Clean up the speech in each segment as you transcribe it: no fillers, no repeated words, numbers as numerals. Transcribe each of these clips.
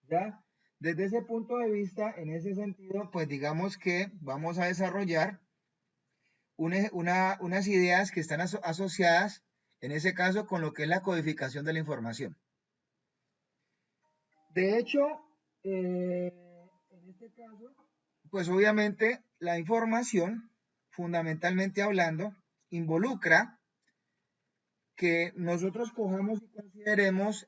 ¿Ya? Desde ese punto de vista, en ese sentido, pues digamos que vamos a desarrollar unas ideas que están asociadas, en ese caso, con lo que es la codificación de la información. De hecho, en este caso, pues obviamente la información, fundamentalmente hablando, involucra que nosotros cojamos y consideremos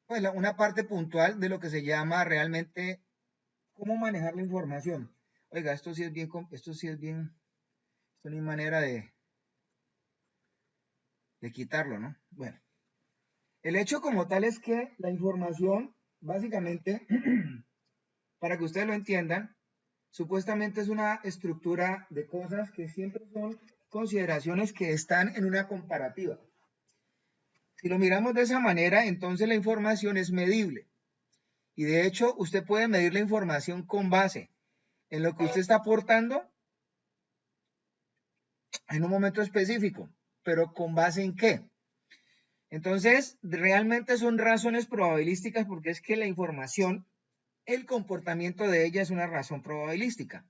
pues una parte puntual de lo que se llama realmente cómo manejar la información. Oiga, esto sí es bien, esto no hay manera de quitarlo, ¿no? Bueno, el hecho como tal es que la información, básicamente, para que ustedes lo entiendan, supuestamente es una estructura de cosas que siempre son consideraciones que están en una comparativa. Si lo miramos de esa manera, entonces la información es medible. Y de hecho, usted puede medir la información con base en lo que usted está aportando en un momento específico, pero ¿con base en qué? Entonces, realmente son razones probabilísticas porque es que la información, el comportamiento de ella es una razón probabilística.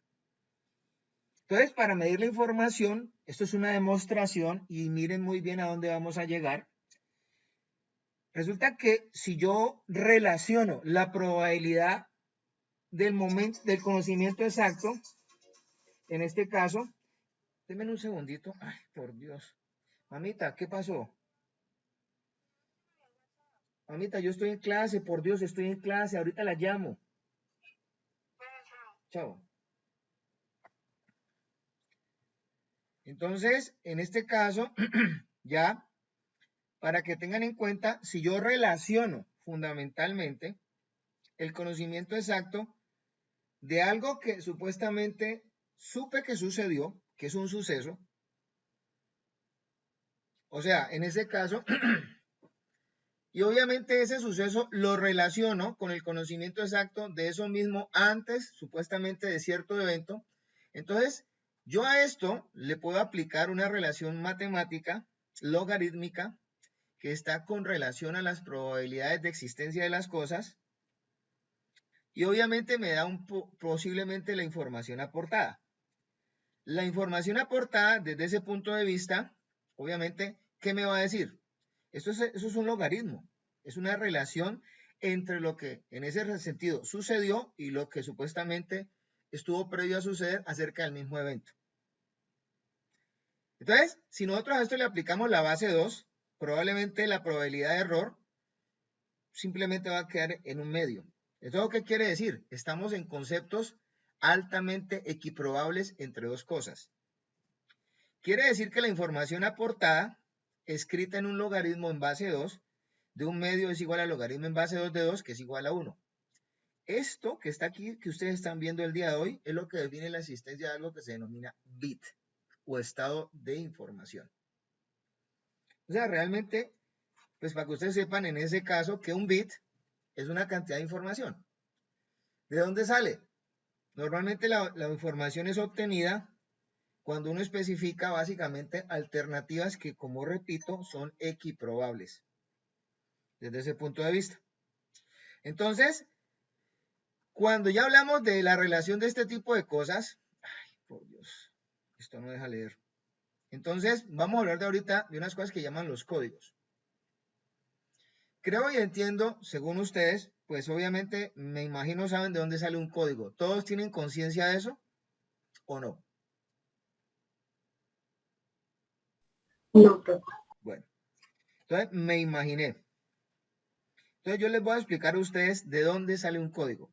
Entonces, para medir la información, esto es una demostración y miren muy bien a dónde vamos a llegar. Resulta que si yo relaciono la probabilidad del momento, del conocimiento exacto, en este caso, denme un segundito. Ay, por Dios. Mamita, ¿qué pasó? Mamita, yo estoy en clase, por Dios, estoy en clase, ahorita la llamo. Chao. Entonces, en este caso, ya, para que tengan en cuenta, si yo relaciono fundamentalmente el conocimiento exacto de algo que supuestamente supe que sucedió, que es un suceso, o sea, en ese caso, y obviamente ese suceso lo relaciono con el conocimiento exacto de eso mismo antes, supuestamente, de cierto evento. Entonces, yo a esto le puedo aplicar una relación matemática logarítmica que está con relación a las probabilidades de existencia de las cosas y obviamente me da posiblemente la información aportada. La información aportada desde ese punto de vista, obviamente, ¿qué me va a decir? Eso es un logaritmo, es una relación entre lo que en ese sentido sucedió y lo que supuestamente estuvo previo a suceder acerca del mismo evento. Entonces, si nosotros a esto le aplicamos la base 2, probablemente la probabilidad de error simplemente va a quedar en un medio. ¿Esto qué quiere decir? Estamos en conceptos altamente equiprobables entre dos cosas. Quiere decir que la información aportada, escrita en un logaritmo en base 2, de un medio es igual al logaritmo en base 2 de 2, que es igual a 1. Esto que está aquí, que ustedes están viendo el día de hoy, es lo que define la existencia de algo que se denomina bit, o estado de información. O sea, realmente, pues para que ustedes sepan en ese caso que un bit es una cantidad de información. ¿De dónde sale? Normalmente la información es obtenida cuando uno especifica básicamente alternativas que, como repito, son equiprobables desde ese punto de vista. Entonces, cuando ya hablamos de la relación de este tipo de cosas, ay, por Dios, esto no deja leer. Entonces, vamos a hablar de ahorita de unas cosas que llaman los códigos. Creo y entiendo, según ustedes, pues obviamente me imagino saben de dónde sale un código. ¿Todos tienen conciencia de eso o no? No, profe. Bueno, entonces me imaginé. Entonces yo les voy a explicar a ustedes de dónde sale un código.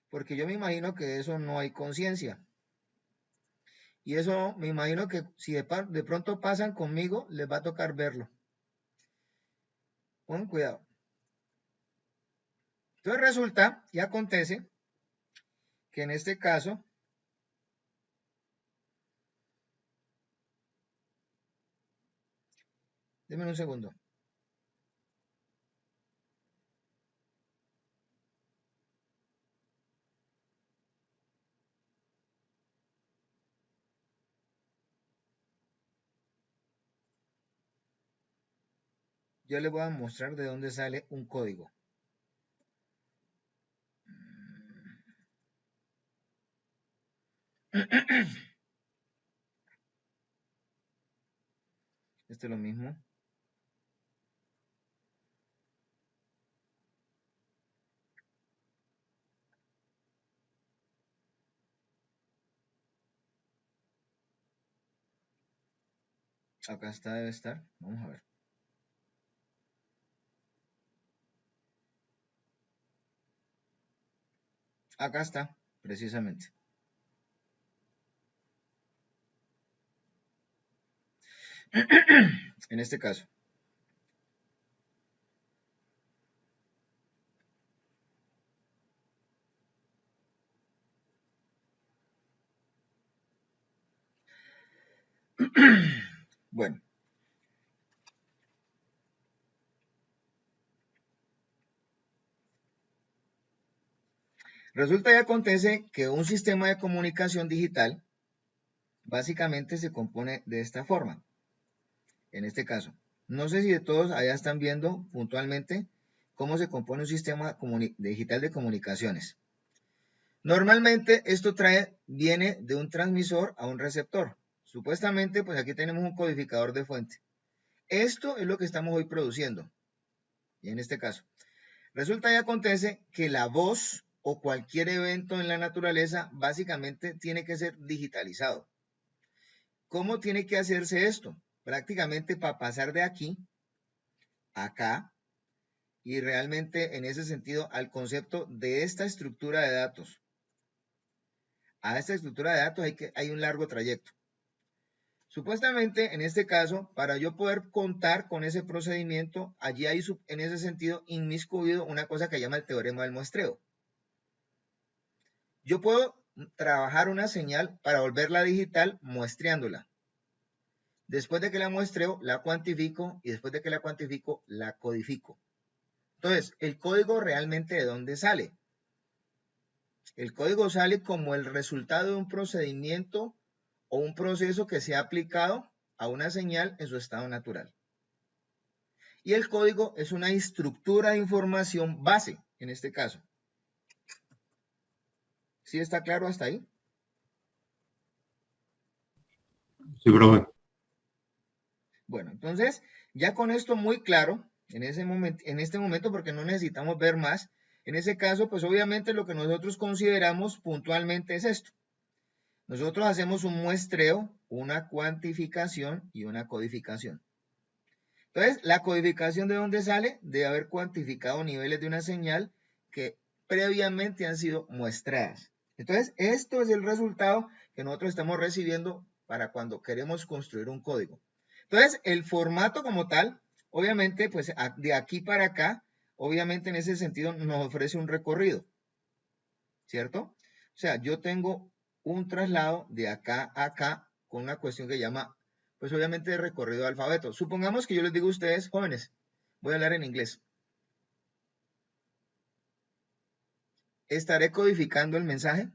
Porque yo me imagino que de eso no hay conciencia. Y eso me imagino que si de pronto pasan conmigo, les va a tocar verlo. Con cuidado. Entonces resulta y acontece que en este caso, denme un segundo. Yo les voy a mostrar de dónde sale un código. Este es lo mismo. Acá está, debe estar. Vamos a ver. Acá está, precisamente. En este caso. Bueno. Resulta y acontece que un sistema de comunicación digital básicamente se compone de esta forma. En este caso, no sé si de todos allá están viendo puntualmente cómo se compone un sistema digital de comunicaciones. Normalmente esto viene de un transmisor a un receptor. Supuestamente, pues aquí tenemos un codificador de fuente. Esto es lo que estamos hoy produciendo. Y en este caso, resulta y acontece que la voz o cualquier evento en la naturaleza básicamente tiene que ser digitalizado. ¿Cómo tiene que hacerse esto? Prácticamente para pasar de aquí a acá y realmente en ese sentido al concepto de esta estructura de datos. A esta estructura de datos hay un largo trayecto. Supuestamente, en este caso, para yo poder contar con ese procedimiento, allí hay en ese sentido inmiscuido una cosa que llama el teorema del muestreo. Yo puedo trabajar una señal para volverla digital muestreándola. Después de que la muestreo, la cuantifico y después de que la cuantifico, la codifico. Entonces, ¿el código realmente de dónde sale? El código sale como el resultado de un procedimiento o un proceso que se ha aplicado a una señal en su estado natural. Y el código es una estructura de información base, en este caso. ¿Sí está claro hasta ahí? Sí, profe. Bueno, entonces, ya con esto muy claro, en este momento, porque no necesitamos ver más, en ese caso, pues obviamente lo que nosotros consideramos puntualmente es esto. Nosotros hacemos un muestreo, una cuantificación y una codificación. Entonces, la codificación ¿de dónde sale? De haber cuantificado niveles de una señal que previamente han sido muestradas. Entonces, esto es el resultado que nosotros estamos recibiendo para cuando queremos construir un código. Entonces, el formato como tal, obviamente, pues de aquí para acá, obviamente en ese sentido nos ofrece un recorrido, ¿cierto? O sea, yo tengo un traslado de acá a acá con una cuestión que llama, pues obviamente, de recorrido de alfabeto. Supongamos que yo les digo a ustedes, jóvenes, voy a hablar en inglés. ¿Estaré codificando el mensaje?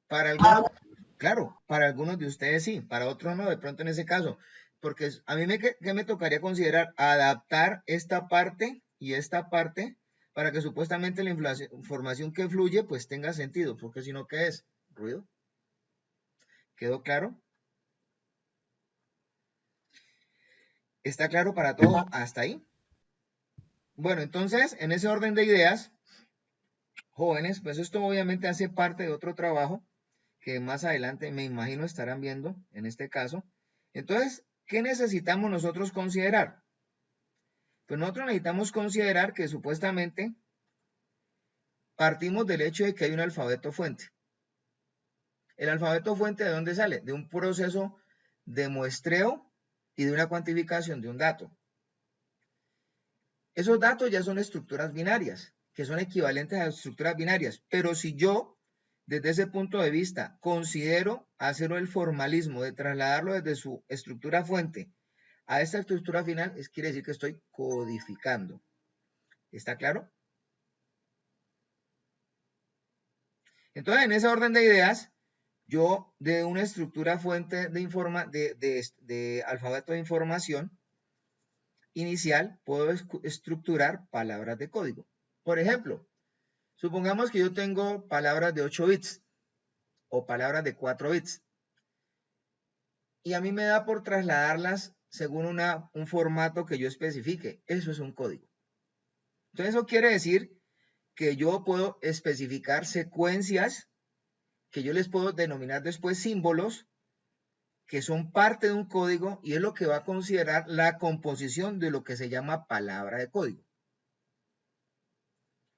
Para algunos, claro, para algunos de ustedes sí, para otros no, de pronto en ese caso. Porque a mí ¿qué me tocaría considerar? Adaptar esta parte y esta parte para que supuestamente la información que fluye pues tenga sentido, porque si no, ¿qué es? ¿Ruido? ¿Quedó claro? ¿Está claro para todos hasta ahí? Bueno, entonces, en ese orden de ideas, jóvenes, pues esto obviamente hace parte de otro trabajo que más adelante me imagino estarán viendo en este caso. Entonces, ¿qué necesitamos nosotros considerar? Pues nosotros necesitamos considerar que supuestamente partimos del hecho de que hay un alfabeto fuente. ¿El alfabeto fuente de dónde sale? De un proceso de muestreo y de una cuantificación de un dato. Esos datos ya son estructuras binarias, que son equivalentes a estructuras binarias, pero si yo, desde ese punto de vista, considero hacer el formalismo de trasladarlo desde su estructura fuente a esta estructura final, quiere decir que estoy codificando. ¿Está claro? Entonces, en ese orden de ideas, yo de una estructura fuente de alfabeto de información inicial puedo estructurar palabras de código. Por ejemplo, Supongamos que yo tengo palabras de 8 bits o palabras de 4 bits. Y a mí me da por trasladarlas según un formato que yo especifique. Eso es un código. Entonces eso quiere decir que yo puedo especificar secuencias que yo les puedo denominar después símbolos que son parte de un código y es lo que va a considerar la composición de lo que se llama palabra de código.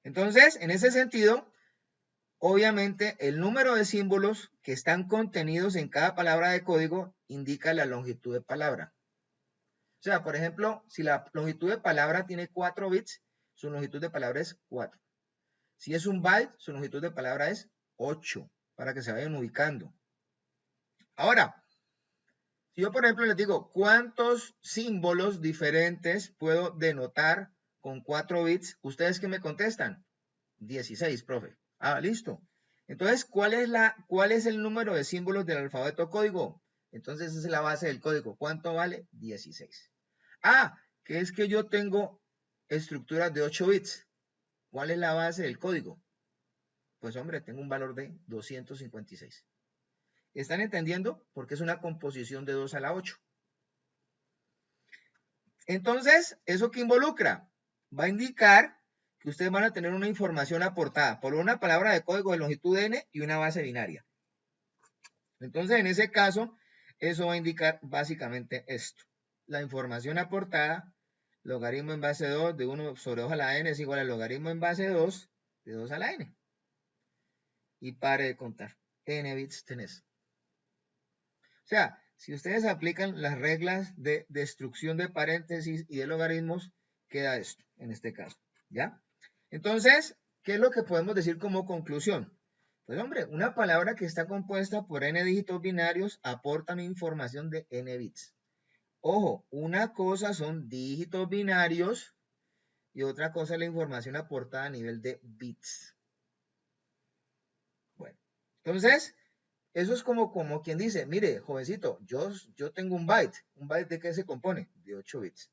Entonces, en ese sentido, obviamente el número de símbolos que están contenidos en cada palabra de código indica la longitud de palabra. O sea, por ejemplo, si la longitud de palabra tiene 4 bits, su longitud de palabra es 4. Si es un byte, su longitud de palabra es 8, para que se vayan ubicando. Ahora, si yo, por ejemplo, les digo, ¿cuántos símbolos diferentes puedo denotar con 4 bits? ¿Ustedes qué me contestan? 16, profe. Ah, listo. Entonces, ¿cuál es el número de símbolos del alfabeto código? Entonces, esa es la base del código. ¿Cuánto vale? 16. Ah, que es que yo tengo estructuras de 8 bits. ¿Cuál es la base del código? Pues, hombre, tengo un valor de 256. ¿Están entendiendo? Porque es una composición de 2 a la 8. Entonces, ¿eso qué involucra? Va a indicar que ustedes van a tener una información aportada por una palabra de código de longitud n y una base binaria. Entonces, en ese caso, eso va a indicar básicamente esto. La información aportada, logaritmo en base 2 de 1 sobre 2 a la n es igual al logaritmo en base 2 de 2 a la n. Y pare de contar. N bits tenés. O sea, si ustedes aplican las reglas de destrucción de paréntesis y de logaritmos, queda esto, en este caso, ¿ya? Entonces, ¿qué es lo que podemos decir como conclusión? Pues hombre, una palabra que está compuesta por n dígitos binarios aporta una información de n bits. Ojo, una cosa son dígitos binarios y otra cosa es la información aportada a nivel de bits. Bueno, entonces, eso es como quien dice, mire, jovencito, yo tengo un byte. ¿Un byte de qué se compone? De 8 bits.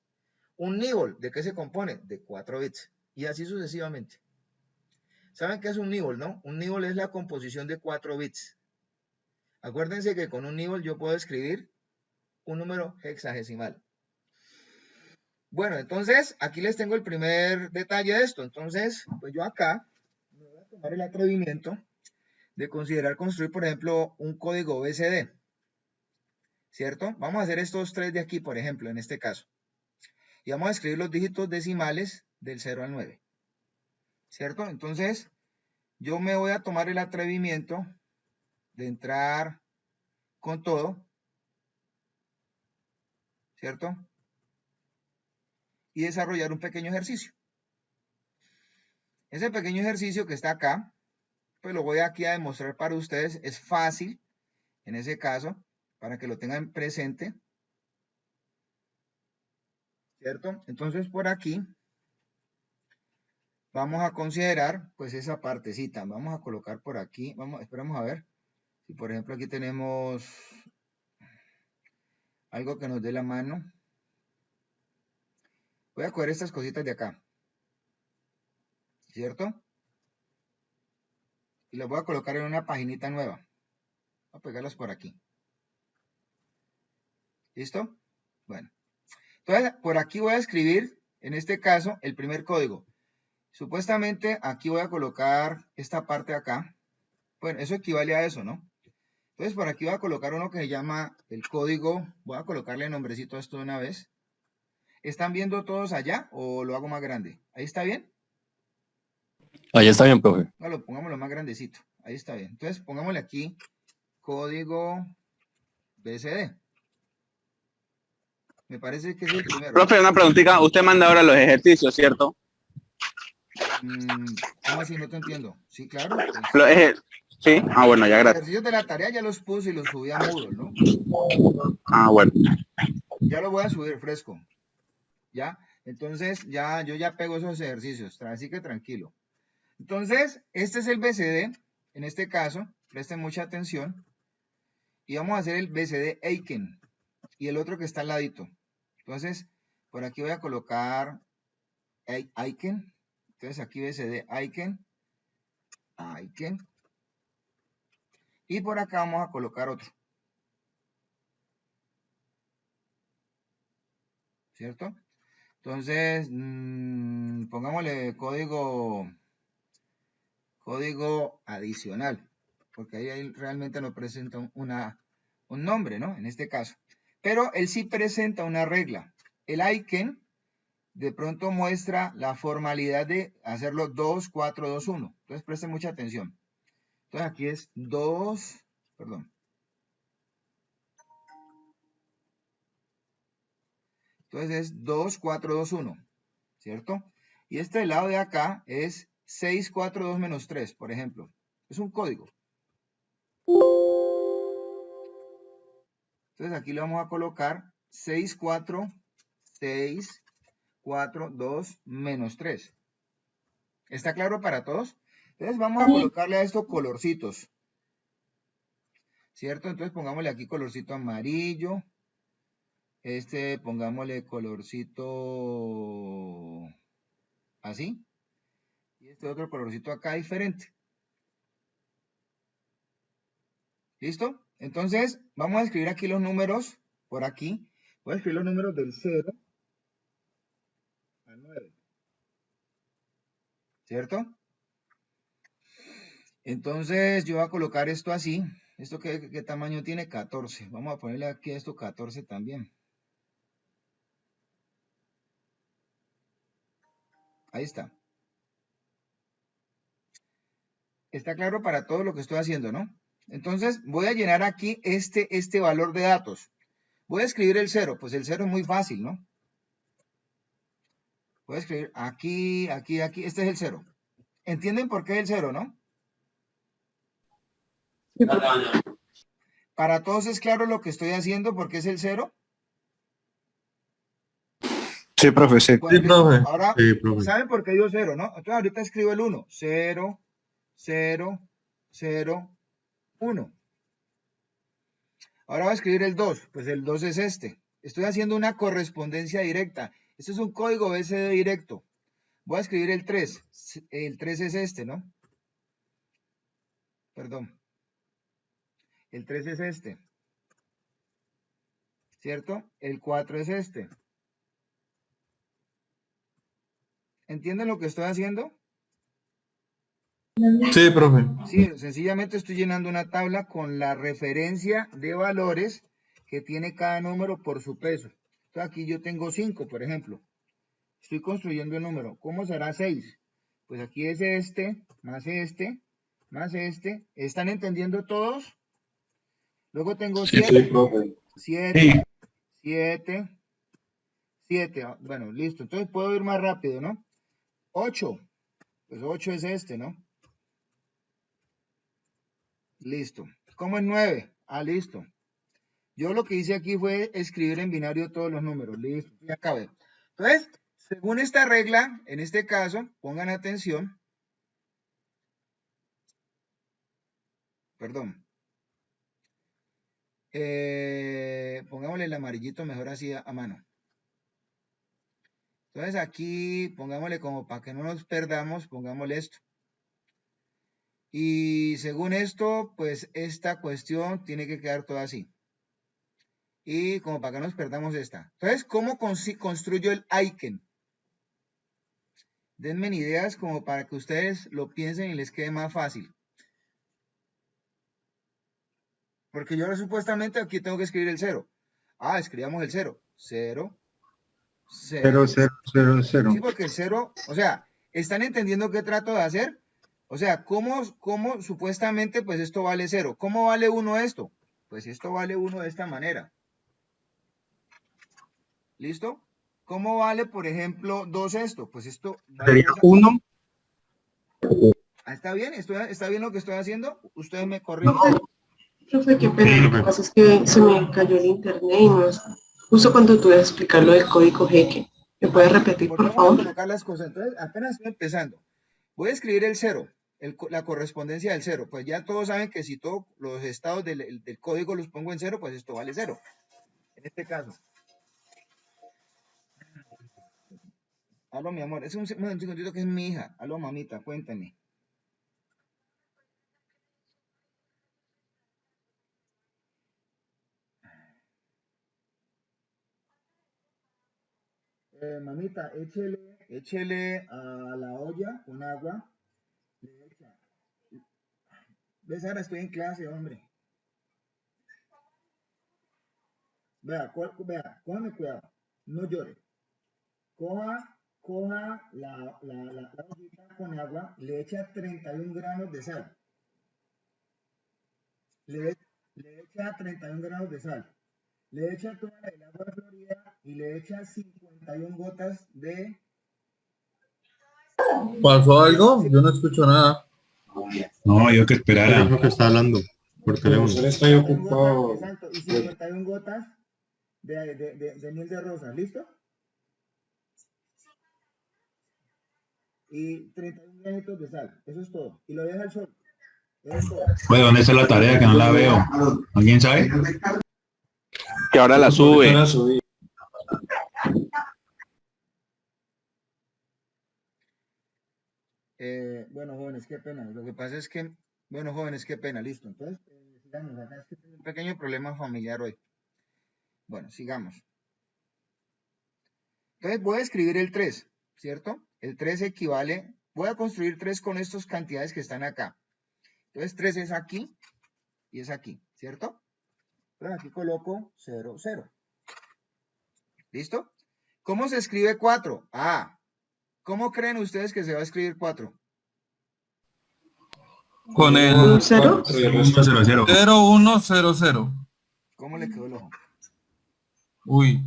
Un nibble, ¿de qué se compone? De 4 bits. Y así sucesivamente. ¿Saben qué es un nibble, no? Un nibble es la composición de 4 bits. Acuérdense que con un nibble yo puedo escribir un número hexadecimal. Bueno, entonces, aquí les tengo el primer detalle de esto. Entonces, pues yo acá me voy a tomar el atrevimiento de considerar construir, por ejemplo, un código BCD, ¿cierto? Vamos a hacer estos 3 de aquí, por ejemplo, en este caso. Y vamos a escribir los dígitos decimales del 0 al 9, ¿cierto? Entonces, yo me voy a tomar el atrevimiento de entrar con todo, ¿cierto? Y desarrollar un pequeño ejercicio. Ese pequeño ejercicio que está acá, pues lo voy aquí a demostrar para ustedes. Es fácil, en ese caso, para que lo tengan presente, ¿cierto? Entonces, por aquí vamos a considerar, pues, esa partecita. Vamos a colocar por aquí, esperamos a ver. Si, por ejemplo, aquí tenemos algo que nos dé la mano. Voy a coger estas cositas de acá, ¿cierto? Y las voy a colocar en una paginita nueva. Voy a pegarlas por aquí. ¿Listo? Bueno. Entonces, por aquí voy a escribir, en este caso, el primer código. Supuestamente, aquí voy a colocar esta parte de acá. Bueno, eso equivale a eso, ¿no? Entonces, por aquí voy a colocar uno que se llama el código. Voy a colocarle nombrecito a esto de una vez. ¿Están viendo todos allá o lo hago más grande? ¿Ahí está bien? Ahí está bien, profe. No, pongámoslo más grandecito. Ahí está bien. Entonces, pongámosle aquí código BCD. Me parece que es el primero. Profe, una preguntita. Usted manda ahora los ejercicios, ¿cierto? ¿Cómo así? No te entiendo. Sí, claro. Sí. Ah, bueno, ya, Los gracias. ejercicios de la tarea ya los puse y los subí a Moodle, ¿no? Ah, bueno. Ya lo voy a subir fresco. ¿Ya? Entonces, yo ya pego esos ejercicios. Así que tranquilo. Entonces, este es el BCD. En este caso, presten mucha atención. Y vamos a hacer el BCD Aiken. Y el otro que está al ladito. Entonces, por aquí voy a colocar Aiken. Entonces, aquí BCD Aiken. Icon. Y por acá vamos a colocar otro. ¿Cierto? Entonces, pongámosle código adicional, porque ahí realmente no presenta un nombre, ¿no? En este caso. Pero él sí presenta una regla. El icon de pronto muestra la formalidad de hacerlo 2, 4, 2, 1. Entonces presten mucha atención. Entonces aquí es 2, perdón. Entonces es 2, 4, 2, 1, ¿cierto? Y este lado de acá es 6, 4, 2, menos 3, por ejemplo. Es un código. Entonces aquí le vamos a colocar 6, 4, 6, 4, 2, menos 3. ¿Está claro para todos? Entonces vamos a colocarle a esto colorcitos. ¿Cierto? Entonces pongámosle aquí colorcito amarillo. Pongámosle colorcito así. Y este otro colorcito acá diferente. ¿Listo? Entonces, vamos a escribir aquí los números por aquí. Voy a escribir los números del 0 al 9. ¿Cierto? Entonces, yo voy a colocar esto así. ¿Esto qué tamaño tiene? 14. Vamos a ponerle aquí esto 14 también. Ahí está. Está claro para todo lo que estoy haciendo, ¿no? Entonces, voy a llenar aquí este valor de datos. Voy a escribir el 0. Pues el 0 es muy fácil, ¿no? Voy a escribir aquí, aquí, aquí. Este es el 0. ¿Entienden por qué el 0, no? Sí, profe. ¿Para todos es claro lo que estoy haciendo? ¿Por qué es el 0? Sí, profe, sí. Bueno, Sí, listo. profe. Ahora, Sí, profe. ¿saben por qué dio 0, no? Entonces ahorita escribo el 1. 0, 0, 0, 1. Ahora voy a escribir el 2. Pues el 2 es este. Estoy haciendo una correspondencia directa. Este es un código BCD directo. Voy a escribir el 3. El 3 es este, ¿no? Perdón. El 3 es este. ¿Cierto? El 4 es este. ¿Entienden lo que estoy haciendo? Sí, profe. Sí, sencillamente estoy llenando una tabla con la referencia de valores que tiene cada número por su peso. Entonces aquí yo tengo 5, por ejemplo. Estoy construyendo el número. ¿Cómo será 6? Pues aquí es este, más este, más este. ¿Están entendiendo todos? Luego tengo Sí, 7, profe. 7, 7, 7. Bueno, listo. Entonces puedo ir más rápido, ¿no? 8. Pues 8 es este, ¿no? Listo. ¿Cómo es 9? Ah, listo. Yo lo que hice aquí fue escribir en binario todos los números. Listo, ya acabé. Entonces, según esta regla, en este caso, pongan atención. Perdón. Pongámosle el amarillito mejor así a mano. Entonces aquí, pongámosle como para que no nos perdamos, pongámosle esto. Y según esto, pues esta cuestión tiene que quedar toda así. Y como para que no nos perdamos esta. Entonces, ¿cómo construyo el icon? Denme ideas como para que ustedes lo piensen y les quede más fácil. Porque yo ahora supuestamente aquí tengo que escribir el 0. Ah, escribamos el 0. 0, 0. 0, 0, 0, 0. Sí, porque el 0, o sea, ¿están entendiendo qué trato de hacer? O sea, ¿cómo supuestamente pues esto vale 0? ¿Cómo vale 1 esto? Pues esto vale 1 de esta manera. ¿Listo? ¿Cómo vale, por ejemplo, 2 esto? Pues esto vale Sería 2. 1. ¿Está bien? ¿Está bien lo que estoy haciendo? Ustedes me corrigen. Profe, qué pena. Lo que pasa es que se me cayó el internet y no es justo cuando tuve que explicar lo del código Jeque. ¿Me puedes repetir, por Volvemos a favor? colocar las cosas. Entonces, apenas estoy empezando. Voy a escribir el 0, la correspondencia del 0. Pues ya todos saben que si todos los estados del código los pongo en 0, pues esto vale 0. En este caso. Aló, mi amor. Es un segundito que es mi hija. Aló, mamita, cuéntame. Mamita, échele a la olla con agua. Le echa. ¿Ves? Ahora estoy en clase, hombre. Vea, cójame cuidado. No llore. Coja la ollita con agua, le echa 31 gramos de sal. Le echa 31 gramos de sal. Le echa toda el agua florida y le echa 51 gotas de... ¿Pasó algo? Yo no escucho nada. No, yo que Pero esperara. es lo que está hablando por teléfono. Usted está ahí ocupado. Exacto, y 51 gotas de miel de rosa. ¿Listo? Y 31 granitos de sal. Eso es todo. Y lo deja al sol. Eso es todo. Pues, ¿dónde está la tarea que no la veo? ¿Alguien sabe? Que ahora la sube. La subí. Bueno, jóvenes, qué pena. Lo que pasa es que, bueno, jóvenes, qué pena. Listo. Entonces, sigamos. Acá es que tengo un pequeño problema familiar hoy. Bueno, sigamos. Entonces, voy a escribir el 3, ¿cierto? El 3 equivale, voy a construir 3 con estas cantidades que están acá. Entonces, 3 es aquí y es aquí, ¿cierto? Entonces, aquí coloco 0, 0. ¿Listo? ¿Cómo se escribe 4? Ah, ¿cómo creen ustedes que se va a escribir 4? Con el ¿Un cero? 1-0-0. 0100. ¿Cómo le quedó el ojo? Uy.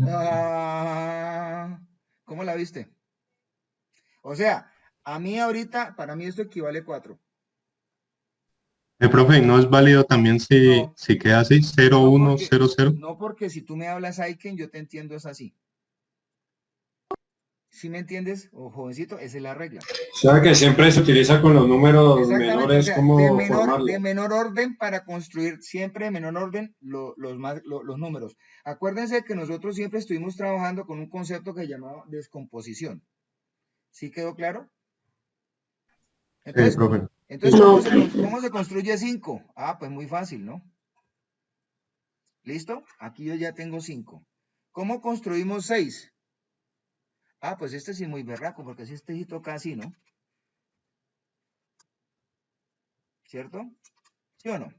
Ah, ¿cómo la viste? O sea, a mí ahorita, para mí esto equivale a 4. Profe, ¿no es válido también si, No. si queda así? 0, 1, 0, 0. No, porque si tú me hablas Aiken, yo te entiendo es así. ¿Sí me entiendes? O jovencito, esa es la regla. O sea que siempre se utiliza con los números Exactamente, menores o sea, como de formarlo. menor orden para construir siempre de menor orden los números. Acuérdense que nosotros siempre estuvimos trabajando con un concepto que llamaba descomposición. ¿Sí quedó claro? Entonces, profe. ¿cómo se construye 5? Ah, pues muy fácil, ¿no? ¿Listo? Aquí yo ya tengo 5. ¿Cómo construimos 6? Ah, pues este sí es muy berraco, porque si este sí toca así, ¿no? ¿Cierto? ¿Sí o no?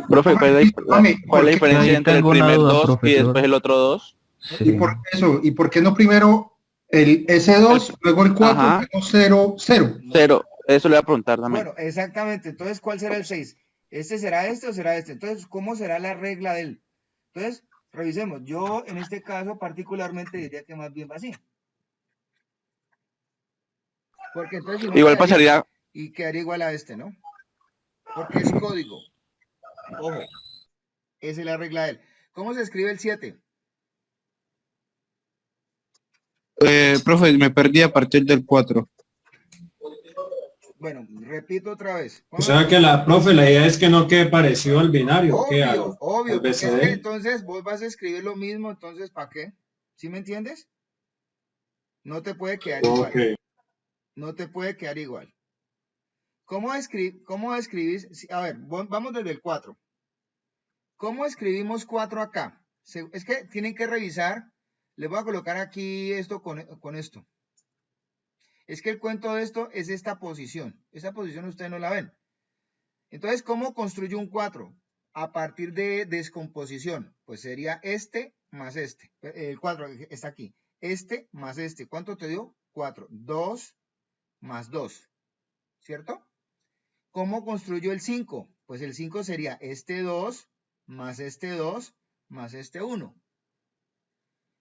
Profe, ¿cuál es Mami, cuál es la diferencia Yo entre el tengo una primer duda, 2 y profesor. después el otro 2? Sí. ¿Y por qué eso? ¿Y por qué no primero el S2, luego el 4, Ajá. luego 0, 0? 0. Eso le voy a preguntar también. Bueno, exactamente. Entonces, ¿cuál será el 6? ¿Este será este o será este? Entonces, ¿cómo será la regla de él? Entonces, revisemos. Yo, en este caso, particularmente, diría que más bien va así. Porque entonces, si no, Igual pasaría. y quedaría igual a este, ¿no? Porque es código. Ojo. Esa es la regla de él. ¿Cómo se escribe el 7? Profe, me perdí a partir del 4. Bueno, repito otra vez. O sea que profe, la idea es que no quede parecido al binario. Obvio, obvio. Porque es que BCD. entonces vos vas a escribir lo mismo, entonces, ¿para qué? ¿Sí me entiendes? No te puede quedar igual. Ok. No te puede quedar igual. ¿Cómo escribís? A ver, vamos desde el 4. ¿Cómo escribimos 4 acá? Es que tienen que revisar. Les voy a colocar aquí esto con esto. Es que el cuento de esto es esta posición. Esta posición ustedes no la ven. Entonces, ¿cómo construyo un 4? A partir de descomposición. Pues sería este más este. El 4 está aquí. Este más este. ¿Cuánto te dio? 4. 2 más 2. ¿Cierto? ¿Cómo construyo el 5? Pues el 5 sería este 2 más este 2 más este 1.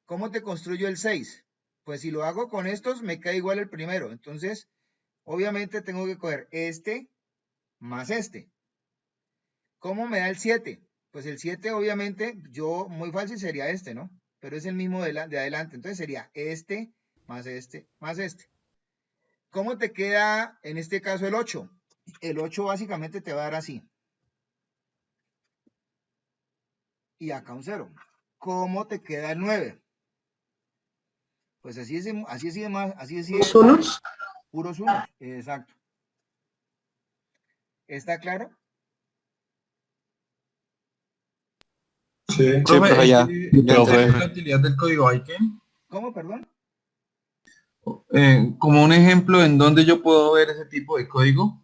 ¿Cómo te construyo el 6? Pues si lo hago con estos, me queda igual el primero. Entonces, obviamente tengo que coger este más este. ¿Cómo me da el 7? Pues el 7, obviamente, muy fácil sería este, ¿no? Pero es el mismo de adelante. Entonces sería este más este más este. ¿Cómo te queda, en este caso, el 8? El 8 básicamente te va a dar así. Y acá un 0. ¿Cómo te queda el 9? Pues así es más, así es. ¿Los unos? Puros unos, exacto. ¿Está claro? Sí. Sí, profe, ya. Profe. La utilidad del código ICANN. ¿Cómo, perdón? Como un ejemplo en donde yo puedo ver ese tipo de código.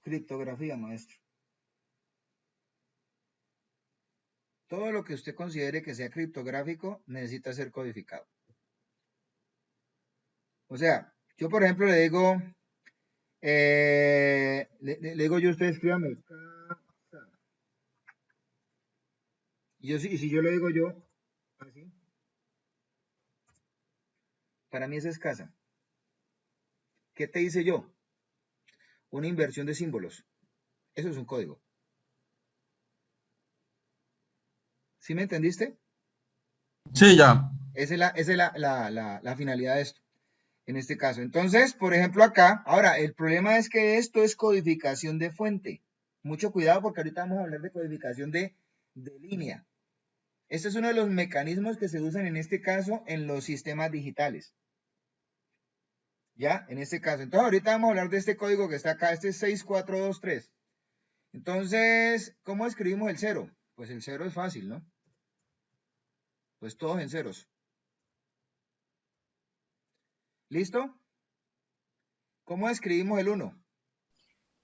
Criptografía, maestro. Todo lo que usted considere que sea criptográfico necesita ser codificado. O sea, yo por ejemplo le digo, le digo yo a usted, escríbame. Y si yo le digo yo, así, para mí es escasa. ¿Qué te hice yo? Una inversión de símbolos. Eso es un código. ¿Sí me entendiste? Sí, ya. Esa es la finalidad de esto, en este caso. Entonces, por ejemplo, acá, ahora, el problema es que esto es codificación de fuente. Mucho cuidado porque ahorita vamos a hablar de codificación de línea. Este es uno de los mecanismos que se usan en este caso en los sistemas digitales. ¿Ya? En este caso. Entonces, ahorita vamos a hablar de este código que está acá. Este es 6423. Entonces, ¿cómo escribimos el 0? Pues el 0 es fácil, ¿no? Pues todos en ceros. ¿Listo? ¿Cómo escribimos el 1?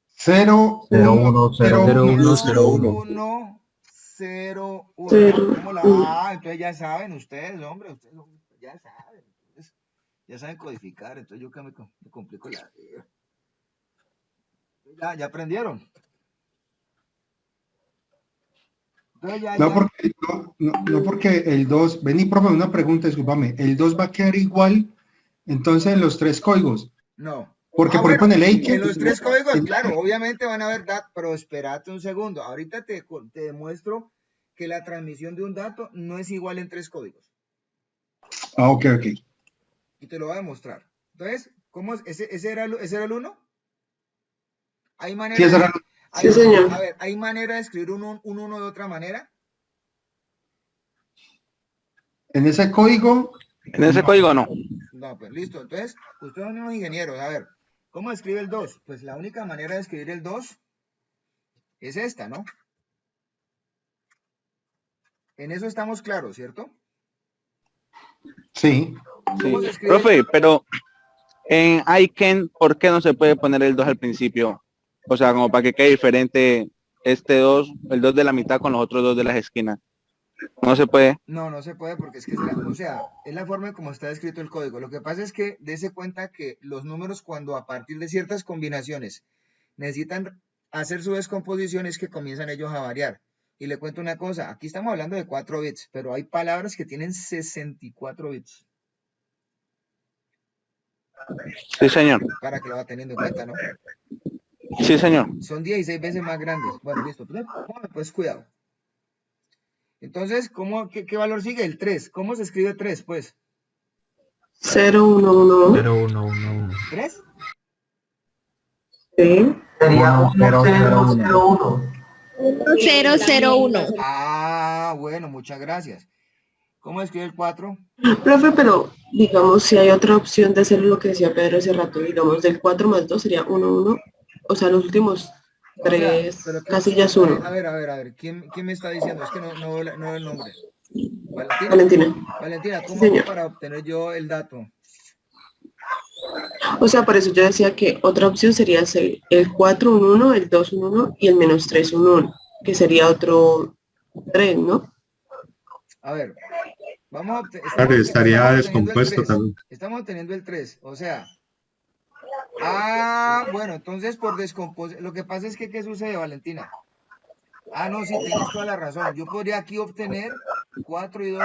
0, 0, 1, 0, 0, 1, 0, 1. 1, 0, 1. ¿Cómo la? Ah, entonces ya saben ustedes, hombre, ustedes ya saben. Entonces, ya saben codificar, entonces yo que me complico la vida. Ya aprendieron. No, porque el 2, vení, profe, una pregunta, discúlpame, el 2 va a quedar igual, entonces en los tres códigos. No. Porque por ejemplo en el en los tres códigos, claro, obviamente van a haber datos, pero espérate un segundo. Ahorita te demuestro que la transmisión de un dato no es igual en tres códigos. Ah, ok. Y te lo voy a demostrar. Entonces, ¿cómo es? ¿Ese era el 1? ¿Hay manera? Sí, ese era el 1. Sí, señor. A ver, ¿hay manera de escribir un 1 de otra manera? En ese código. En ese código no. No, pues listo. Entonces, ustedes son unos ingenieros. A ver, ¿cómo escribe el 2? Pues la única manera de escribir el 2 es esta, ¿no? En eso estamos claros, ¿cierto? Sí. Sí. Profe, pero en ICANN, ¿por qué no se puede poner el 2 al principio? O sea, como para que quede diferente este 2, el 2 de la mitad con los otros 2 de las esquinas. ¿No se puede? No se puede porque es que es la forma en como está escrito el código. Lo que pasa es que dése cuenta que los números, cuando a partir de ciertas combinaciones necesitan hacer su descomposición, es que comienzan ellos a variar. Y le cuento una cosa, aquí estamos hablando de 4 bits, pero hay palabras que tienen 64 bits. Sí, señor. Para que lo va teniendo en cuenta, ¿no? Sí, señor. Son 16 veces más grandes. Bueno, listo. Pues cuidado. Entonces, qué valor sigue? El 3. ¿Cómo se escribe 3, pues? 0, 1, 1. 0, 1, 1, 1. ¿3? Sí. Sería 1, 0, 0, 1. 0, 0, 1. Ah, bueno, muchas gracias. ¿Cómo escribe el 4? Profe, pero digamos, si hay otra opción de hacer lo que decía Pedro hace rato, digamos, del 4 más 2 sería 1, 1. O sea, los últimos 3 casillas 1. A ver. ¿Quién me está diciendo? Es que no veo el nombre. Valentina, ¿cómo hago para obtener yo el dato? O sea, por eso yo decía que otra opción sería hacer el 4, 1, 1, el 2, 1, 1 y el menos 3, 1, 1, que sería otro 3, ¿no? A ver, vamos a obtener... Claro, estaría descompuesto también. Estamos obteniendo el 3, o sea... bueno, entonces por descomposición... Lo que pasa es que, ¿qué sucede, Valentina? No, sí, tienes toda la razón. Yo podría aquí obtener 4 y 2,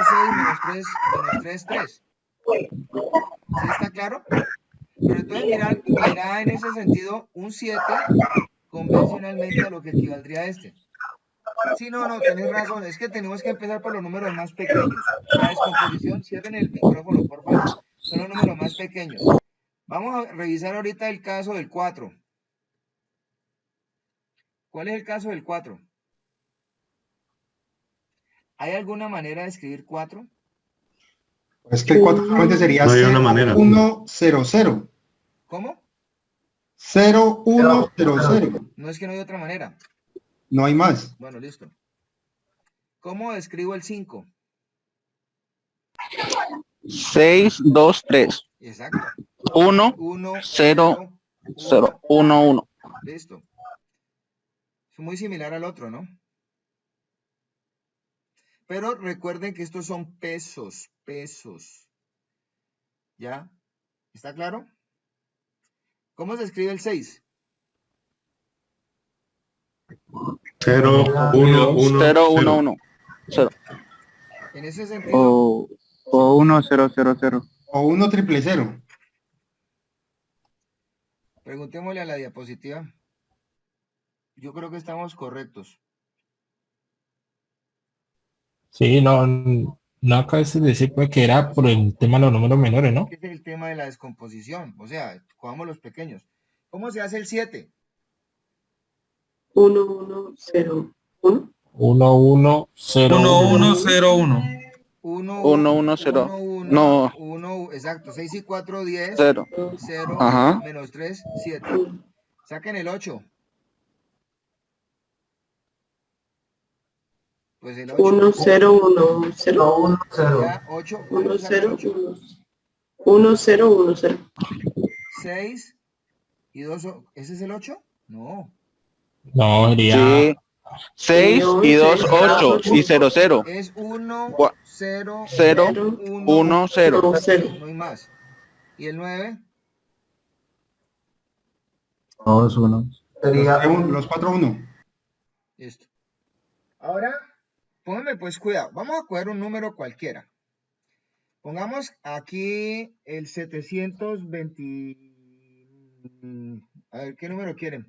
6, menos 3, 3. ¿Sí está claro? Pero entonces mira en ese sentido, un 7 convencionalmente a lo que equivaldría a este. Sí, no, tenés razón. Es que tenemos que empezar por los números más pequeños. La descomposición, cierren el micrófono, por favor. Son los números más pequeños. Vamos a revisar ahorita el caso del 4. ¿Cuál es el caso del 4? ¿Hay alguna manera de escribir 4? Es que el 4 solamente sería 0, 1, 0, 0. ¿Cómo? 0, 1, 0, 0. No es que no hay otra manera. No hay más. Bueno, listo. ¿Cómo escribo el 5? 6, 2, 3. Exacto. 1, 1, 0, 0, 1, 1. Listo. Es muy similar al otro, ¿no? Pero recuerden que estos son pesos. ¿Ya? ¿Está claro? ¿Cómo se escribe el 6? 0, 1, 1, 0, 1, 0. 1. 0. En ese sentido, O 1, 0, 0, 0. O 1 triple 0. preguntémosle a la diapositiva. Yo creo que estamos correctos. Sí, no acabas de decir pues, que era por el tema de los números menores, ¿no? Este es el tema de la descomposición. O sea, cojamos los pequeños. ¿Cómo se hace el 7? 1, 1, 0, 1. 1, 1, 0, 1. 1101. 1, 1, 1, 0. 1, No. 1, exacto. 6 y 4, 10. 0. 0, Ajá. menos 3, 7. Saquen el 8. Pues el 8. 1, 0, 1, 0. 1, 0. Ya, 8. 1, 0, 1. 1, 0, 1, 0. 6 y 2. ¿Ese es el 8? No. No, sería Sí. 6 y 2, 8. Y 0, 0. Es 1, 0, 0, 1, 0. 0. No hay más. ¿Y el 9? 2, 1. Los 4, 1. Listo. Ahora, pónganme pues cuidado. Vamos a coger un número cualquiera. Pongamos aquí el 720. A ver, ¿qué número quieren?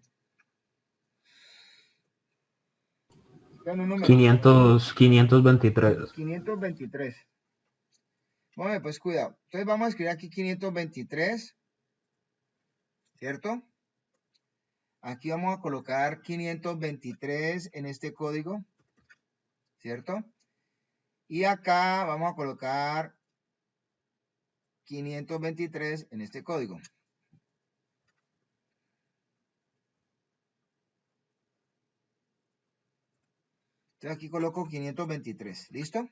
Un número. 523. 523. Pónganme pues cuidado. Entonces vamos a escribir aquí 523. ¿Cierto? Aquí vamos a colocar 523 en este código. ¿Cierto? Y acá vamos a colocar 523 en este código. Entonces aquí coloco 523. ¿Listo?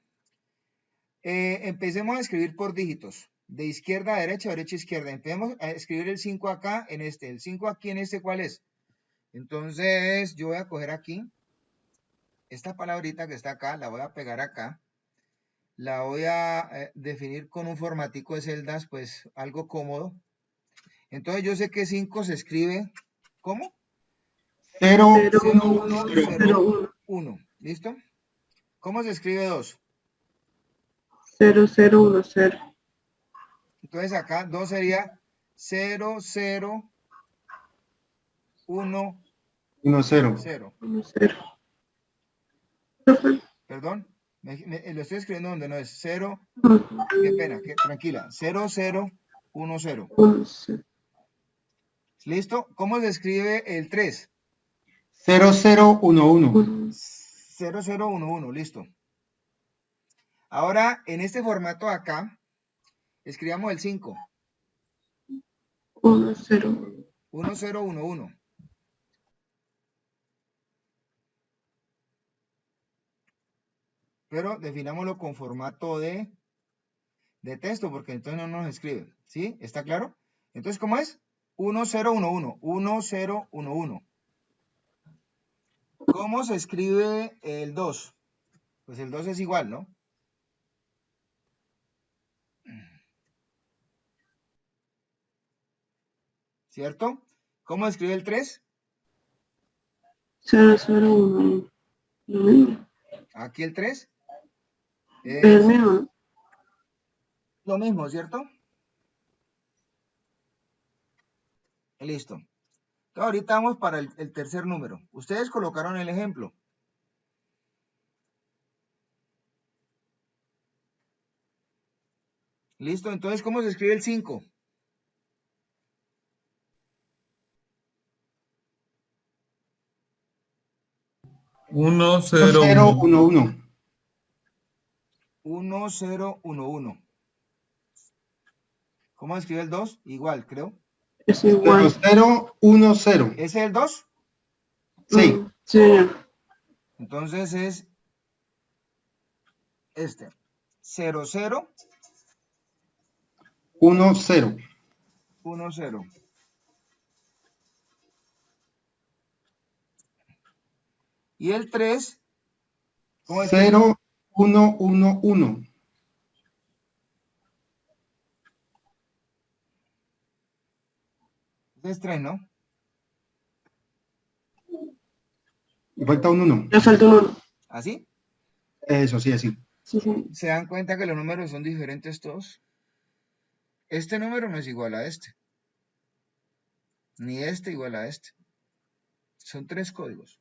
Empecemos a escribir por dígitos. De izquierda a derecha, derecha a izquierda. Empecemos a escribir el 5 acá en este. El 5 aquí en este, ¿cuál es? Entonces yo voy a coger aquí. Esta palabrita que está acá, la voy a pegar acá. La voy a definir con un formatico de celdas, pues algo cómodo. Entonces yo sé que 5 se escribe, ¿cómo? 0, 1, 0, 1. ¿Listo? ¿Cómo se escribe 2? 0, 0, 1, 0. Entonces acá 2 sería 0, 0, 1, 1, 0. 0. 1, 0. Perdón, lo estoy escribiendo donde no es 0. Qué pena, tranquila. 0, 0, 1, 0. 1, 0. ¿Listo? ¿Cómo se escribe el 3? 0, 0, 1, 1. 0, 0, 1, 1. Listo. Ahora, en este formato acá, escribamos el 5. 1, 0. 1, 0, 1, 1. Pero definámoslo con formato de texto, porque entonces no nos escribe. ¿Sí? ¿Está claro? Entonces, ¿cómo es? 1, 0, 1, 1. 1, 0, 1, 1. ¿Cómo se escribe el 2? Pues el 2 es igual, ¿no? ¿Cierto? ¿Cómo se escribe el 3? 0, 0, 1, 1. Lo mismo. Aquí el 3 Es el mismo. lo mismo, ¿cierto? Listo. Entonces, ahorita vamos para el tercer número. Ustedes colocaron el ejemplo. Listo, entonces, ¿cómo se escribe el 5? 1, 0, 0, 1. 1, 1. 1, 0, 1, 1. ¿Cómo se escribe el 2? Igual, creo. Es igual. 0, 1, 0. ¿Ese es el 2? Sí. Sí. Entonces es este. 0, 0, 1, 0. 1, 0. Y el 3, ¿cómo es? 0, 1, 1, 1. Es 3, ¿no? Y falta un 1. Le falta un 1. ¿Así? Eso, sí, así. Sí, sí. ¿Se dan cuenta que los números son diferentes todos? Este número no es igual a este. Ni este igual a este. Son 3 códigos.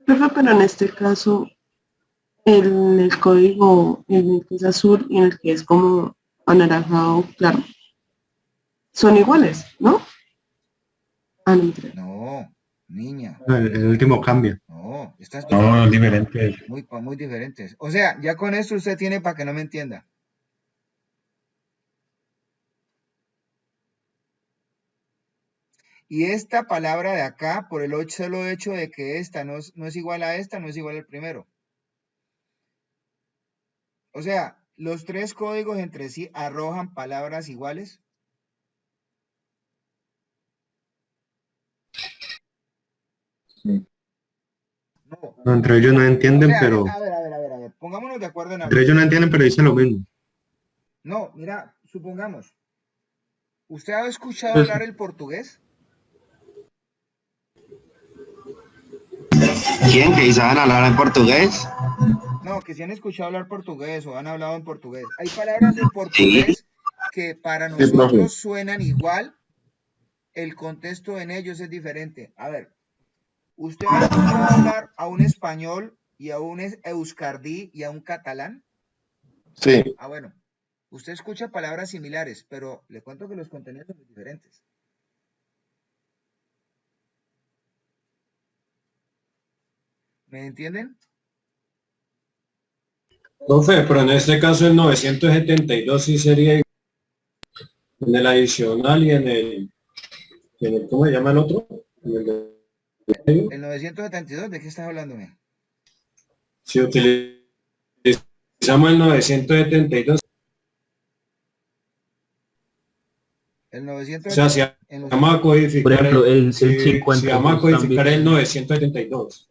Profe, pero en este caso, el código en el que es azul y en el que es como anaranjado claro, son iguales, ¿no? Ah, no, mentira. No, niña. El último cambia. No, estas No, diferente. muy diferentes. O sea, ya con esto usted tiene para que no me entienda. Y esta palabra de acá, por el solo hecho de que esta no es igual a esta, no es igual al primero. O sea, los 3 códigos entre sí arrojan palabras iguales. No, entre ellos no entienden, O sea, pero... a ver. Pongámonos de acuerdo en algo. Entre ellos no entienden, pero dicen lo mismo. No, mira, supongamos. ¿Usted ha escuchado hablar el portugués? ¿Quién? ¿Que saben hablar en portugués? No, que si han escuchado hablar portugués o han hablado en portugués. Hay palabras en portugués que para nosotros suenan igual, el contexto en ellos es diferente. A ver, ¿usted ha escuchado hablar a un español y a un euskardí y a un catalán? Sí. Ah, bueno, usted escucha palabras similares, pero le cuento que los contenidos son muy diferentes. ¿Me entienden? Profe, pero en este caso el 972 sí sería igual. En el adicional y en el ¿cómo se llama el otro? El 972, ¿de qué estás hablando? Si utilizamos el 972, El 972. o sea, si vamos a codificar, Por ejemplo, el si 52 vamos a codificar también. el 972.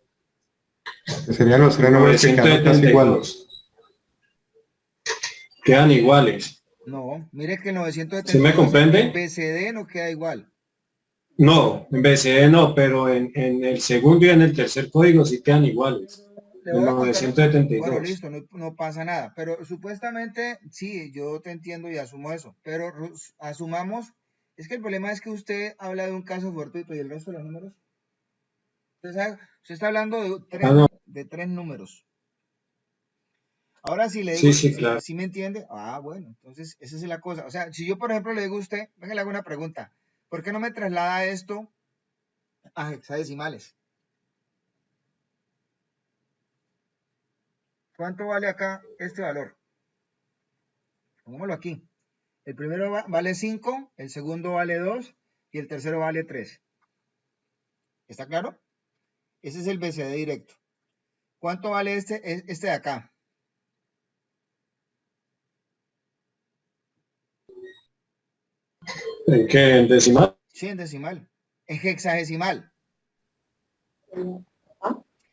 Que serían los 3 números que quedan casi iguales. Quedan iguales. No, mire que el 972. ¿Sí me comprende? En BCD no queda igual. No, en BCD no, pero en el segundo y en el tercer código sí quedan iguales. Le voy El a contar- 972. Bueno, listo, no pasa nada. Pero supuestamente, sí, yo te entiendo y asumo eso. Pero asumamos, es que el problema es que usted habla de un caso fortuito y el resto de los números. Usted está hablando de 3 números. Ahora si le digo, Sí, claro. ¿sí me entiende? Ah, bueno, entonces esa es la cosa. O sea, si yo, por ejemplo, le digo a usted, venga, le hago una pregunta. ¿Por qué no me traslada esto a hexadecimales? ¿Cuánto vale acá este valor? Pongámoslo aquí. El primero vale 5, el segundo vale 2 y el tercero vale 3. ¿Está claro? Ese es el BCD directo. ¿Cuánto vale este de acá? ¿En qué? ¿En decimal? Sí, en decimal. En hexadecimal.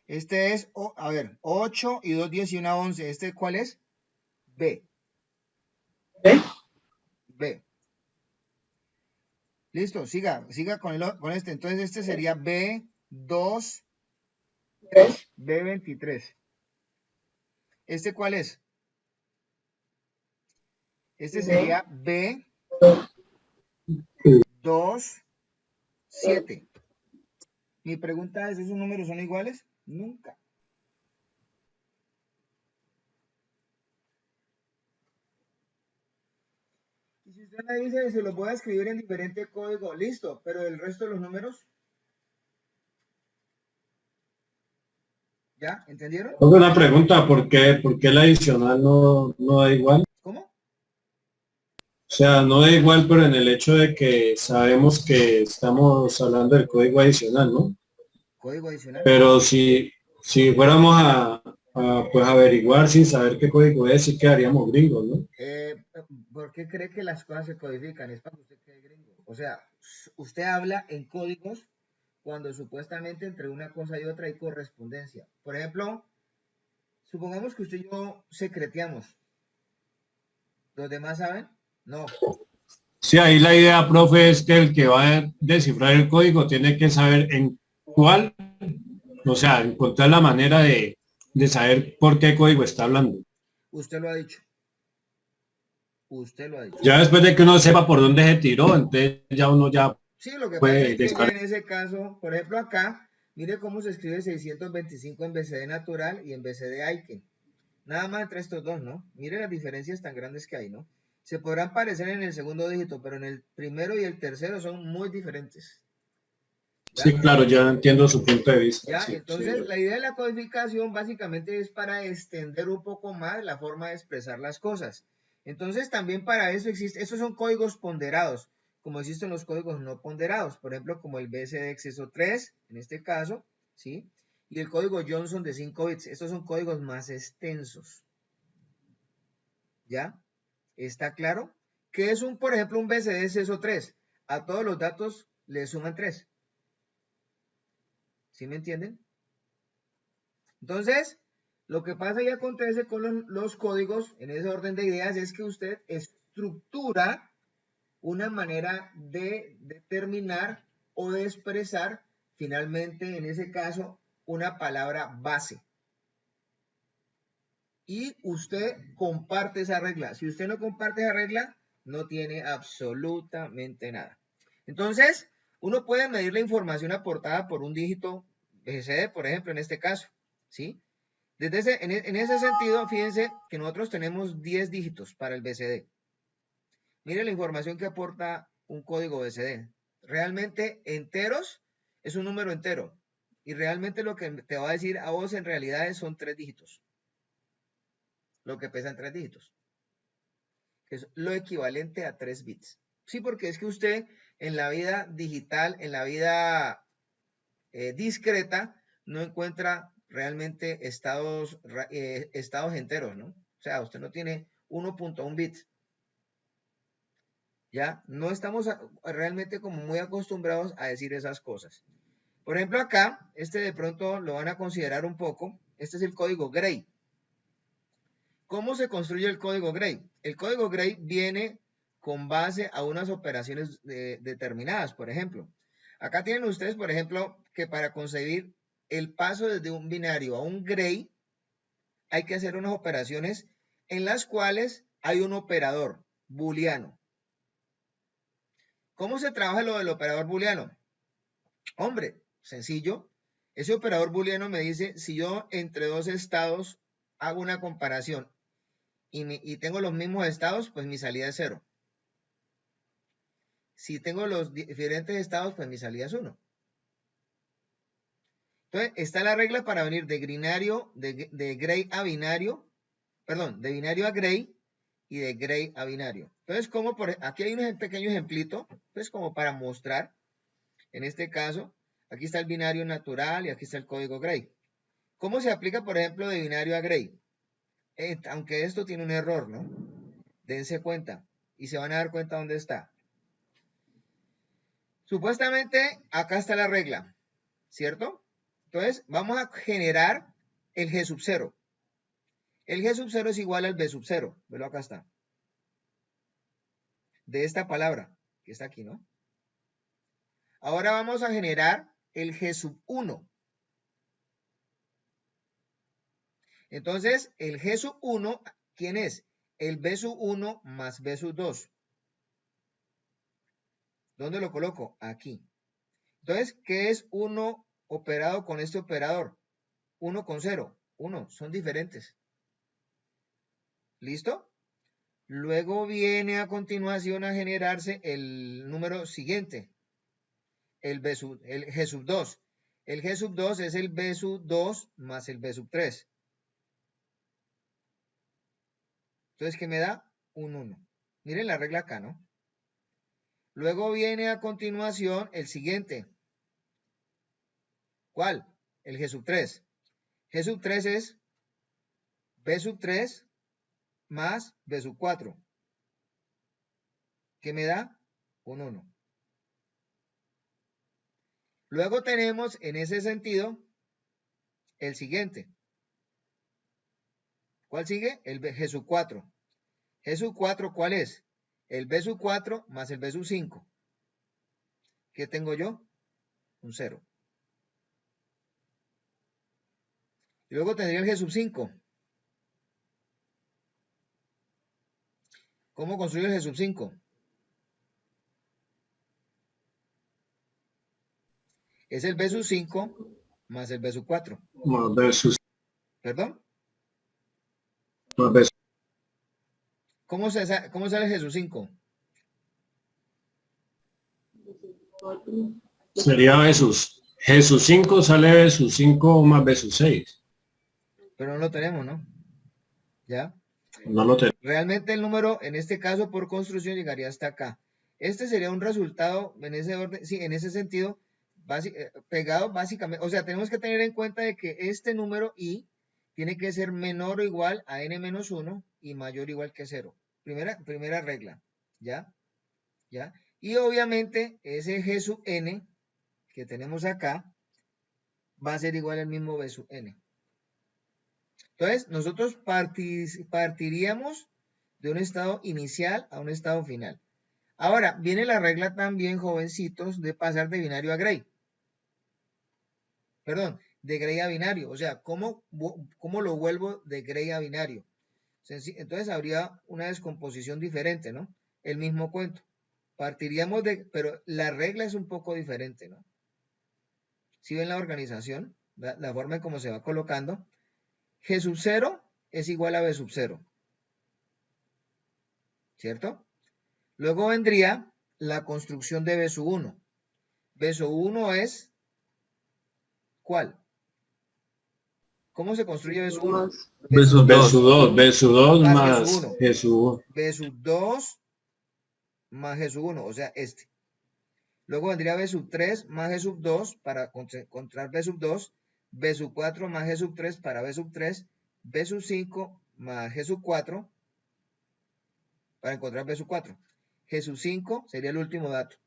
Este es, a ver, 8 y 2, 10 y 1, 11. ¿Este cuál es? B. B. Listo, siga con este. Entonces este sería B2, 3, B23. ¿Este cuál es? Este sería B2, 7. Mi pregunta es, ¿esos números son iguales? Nunca. Y si usted me dice, se los voy a escribir en diferente código, listo, pero el resto de los números, ¿ya? ¿Entendieron? Tengo una pregunta, ¿por qué el adicional no da igual? ¿Cómo? O sea, no da igual, pero en el hecho de que sabemos que estamos hablando del código adicional, ¿no? Código adicional. Pero si fuéramos pues averiguar sin saber qué código es y quedaríamos gringos, ¿no? ¿Por qué cree que las cosas se codifican? Es para que usted quede gringo. O sea, usted habla en códigos cuando supuestamente entre una cosa y otra hay correspondencia. Por ejemplo, supongamos que usted y yo secreteamos. ¿Los demás saben? No. Sí, ahí la idea, profe, es que el que va a descifrar el código tiene que saber en cuál, o sea, encontrar la manera de saber por qué código está hablando. Usted lo ha dicho. Usted lo ha dicho. Ya después de que uno sepa por dónde se tiró, entonces ya uno ya sí, lo que puede pasa es que en ese caso, por ejemplo acá, mire cómo se escribe 625 en BCD natural y en BCD Aiken. Nada más entre estos dos, ¿no? Mire las diferencias tan grandes que hay, ¿no? Se podrán parecer en el segundo dígito, pero en el primero y el tercero son muy diferentes. ¿Ya? Sí, claro, ya entiendo su punto de vista. ¿Ya? Sí, Entonces, sí. la idea de la codificación básicamente es para extender un poco más la forma de expresar las cosas. Entonces, también para eso existe, estos son códigos ponderados, como existen los códigos no ponderados, por ejemplo, como el BCD exceso 3, en este caso, ¿sí? Y el código Johnson de 5 bits. Estos son códigos más extensos. ¿Ya? ¿Está claro? ¿Qué es por ejemplo, un BCD exceso 3? A todos los datos le suman 3. ¿Sí me entienden? Entonces, lo que pasa y acontece con los códigos en ese orden de ideas es que usted estructura una manera de determinar o de expresar finalmente, en ese caso, una palabra base. Y usted comparte esa regla. Si usted no comparte esa regla, no tiene absolutamente nada. Entonces, uno puede medir la información aportada por un dígito BCD, por ejemplo, en este caso, ¿sí? En ese sentido, fíjense que nosotros tenemos 10 dígitos para el BCD. Mire la información que aporta un código BCD. Realmente enteros es un número entero. Y realmente lo que te va a decir a vos en realidad son 3 dígitos. Lo que pesa en 3 dígitos. Que es lo equivalente a 3 bits. Sí, porque es que usted en la vida digital, en la vida discreta, no encuentra realmente estados enteros, ¿no? O sea, usted no tiene 1.1 bits. ¿Ya? No estamos realmente como muy acostumbrados a decir esas cosas. Por ejemplo, acá, de pronto lo van a considerar un poco. Este es el código Gray. ¿Cómo se construye el código Gray? El código Gray viene con base a unas operaciones determinadas, por ejemplo. Acá tienen ustedes, por ejemplo, que para concebir el paso desde un binario a un Gray, hay que hacer unas operaciones en las cuales hay un operador booleano. ¿Cómo se trabaja lo del operador booleano? Hombre, sencillo. Ese operador booleano me dice, si yo entre dos estados hago una comparación y tengo los mismos estados, pues mi salida es 0. Si tengo los diferentes estados, pues mi salida es 1. Entonces, está la regla para venir de binario, de Gray a binario, perdón, de binario a Gray y de Gray a binario. Entonces, aquí hay un pequeño ejemplito, pues como para mostrar, en este caso, aquí está el binario natural y aquí está el código Gray. ¿Cómo se aplica, por ejemplo, de binario a Gray? Aunque esto tiene un error, ¿no? Dense cuenta y se van a dar cuenta dónde está. Supuestamente, acá está la regla, ¿cierto? Entonces, vamos a generar el G sub 0. El G sub 0 es igual al B sub 0. Velo, acá está. De esta palabra, que está aquí, ¿no? Ahora vamos a generar el G sub 1. Entonces, el G sub 1, ¿quién es? El B sub 1 más B sub 2. ¿Dónde lo coloco? Aquí. Entonces, ¿qué es 1 operado con este operador? 1 con 0. 1. Son diferentes. ¿Listo? Luego viene a continuación a generarse el número siguiente. El G sub 2. El G sub 2 es el B sub 2 más el B sub 3. Entonces, ¿qué me da? Un 1. Miren la regla acá, ¿no? Luego viene a continuación el siguiente. ¿Cuál? El G sub 3. G sub 3 es B sub 3 más B sub 4. ¿Qué me da? Un 1. Luego tenemos en ese sentido el siguiente. ¿Cuál sigue? El G sub 4. G sub 4, ¿cuál es? El B sub 4 más el B sub 5. ¿Qué tengo yo? Un 0. Y luego tendría el G sub 5. ¿Cómo construyo el G sub 5? Es el B sub 5 más el B sub 4. Más B sub. ¿Perdón? Más B sub. ¿Cómo sale el G sub 5? Sería B sub. G sub 5 sale B sub 5 más B sub 6. Pero no lo tenemos, ¿no? ¿Ya? No lo tenemos. Realmente el número, en este caso, por construcción, llegaría hasta acá. Este sería un resultado, en ese orden, sí, en ese sentido, pegado básicamente. O sea, tenemos que tener en cuenta de que este número I tiene que ser menor o igual a n-1 y mayor o igual que 0. Primera regla, ¿ya? ¿Ya? Y obviamente ese G sub n que tenemos acá va a ser igual al mismo B sub n. Entonces, nosotros partiríamos de un estado inicial a un estado final. Ahora, viene la regla también, jovencitos, de pasar de binario a Gray. Perdón, de Gray a binario. O sea, ¿cómo lo vuelvo de Gray a binario? Entonces, habría una descomposición diferente, ¿no? El mismo cuento. Partiríamos pero la regla es un poco diferente, ¿no? Si ven la organización, la forma en cómo se va colocando, G sub 0 es igual a B sub 0. ¿Cierto? Luego vendría la construcción de B sub 1. B sub 1 es, ¿cuál? ¿Cómo se construye B sub 1? B sub 2. B sub 2 más G sub 1. B sub 2 más G sub 1, o sea, este. Luego vendría B sub 3 más G sub 2 para encontrar B sub 2. B sub 4 más G sub 3 para B sub 3. B sub 5 más G sub 4 para encontrar B sub 4. G sub 5 sería el último dato,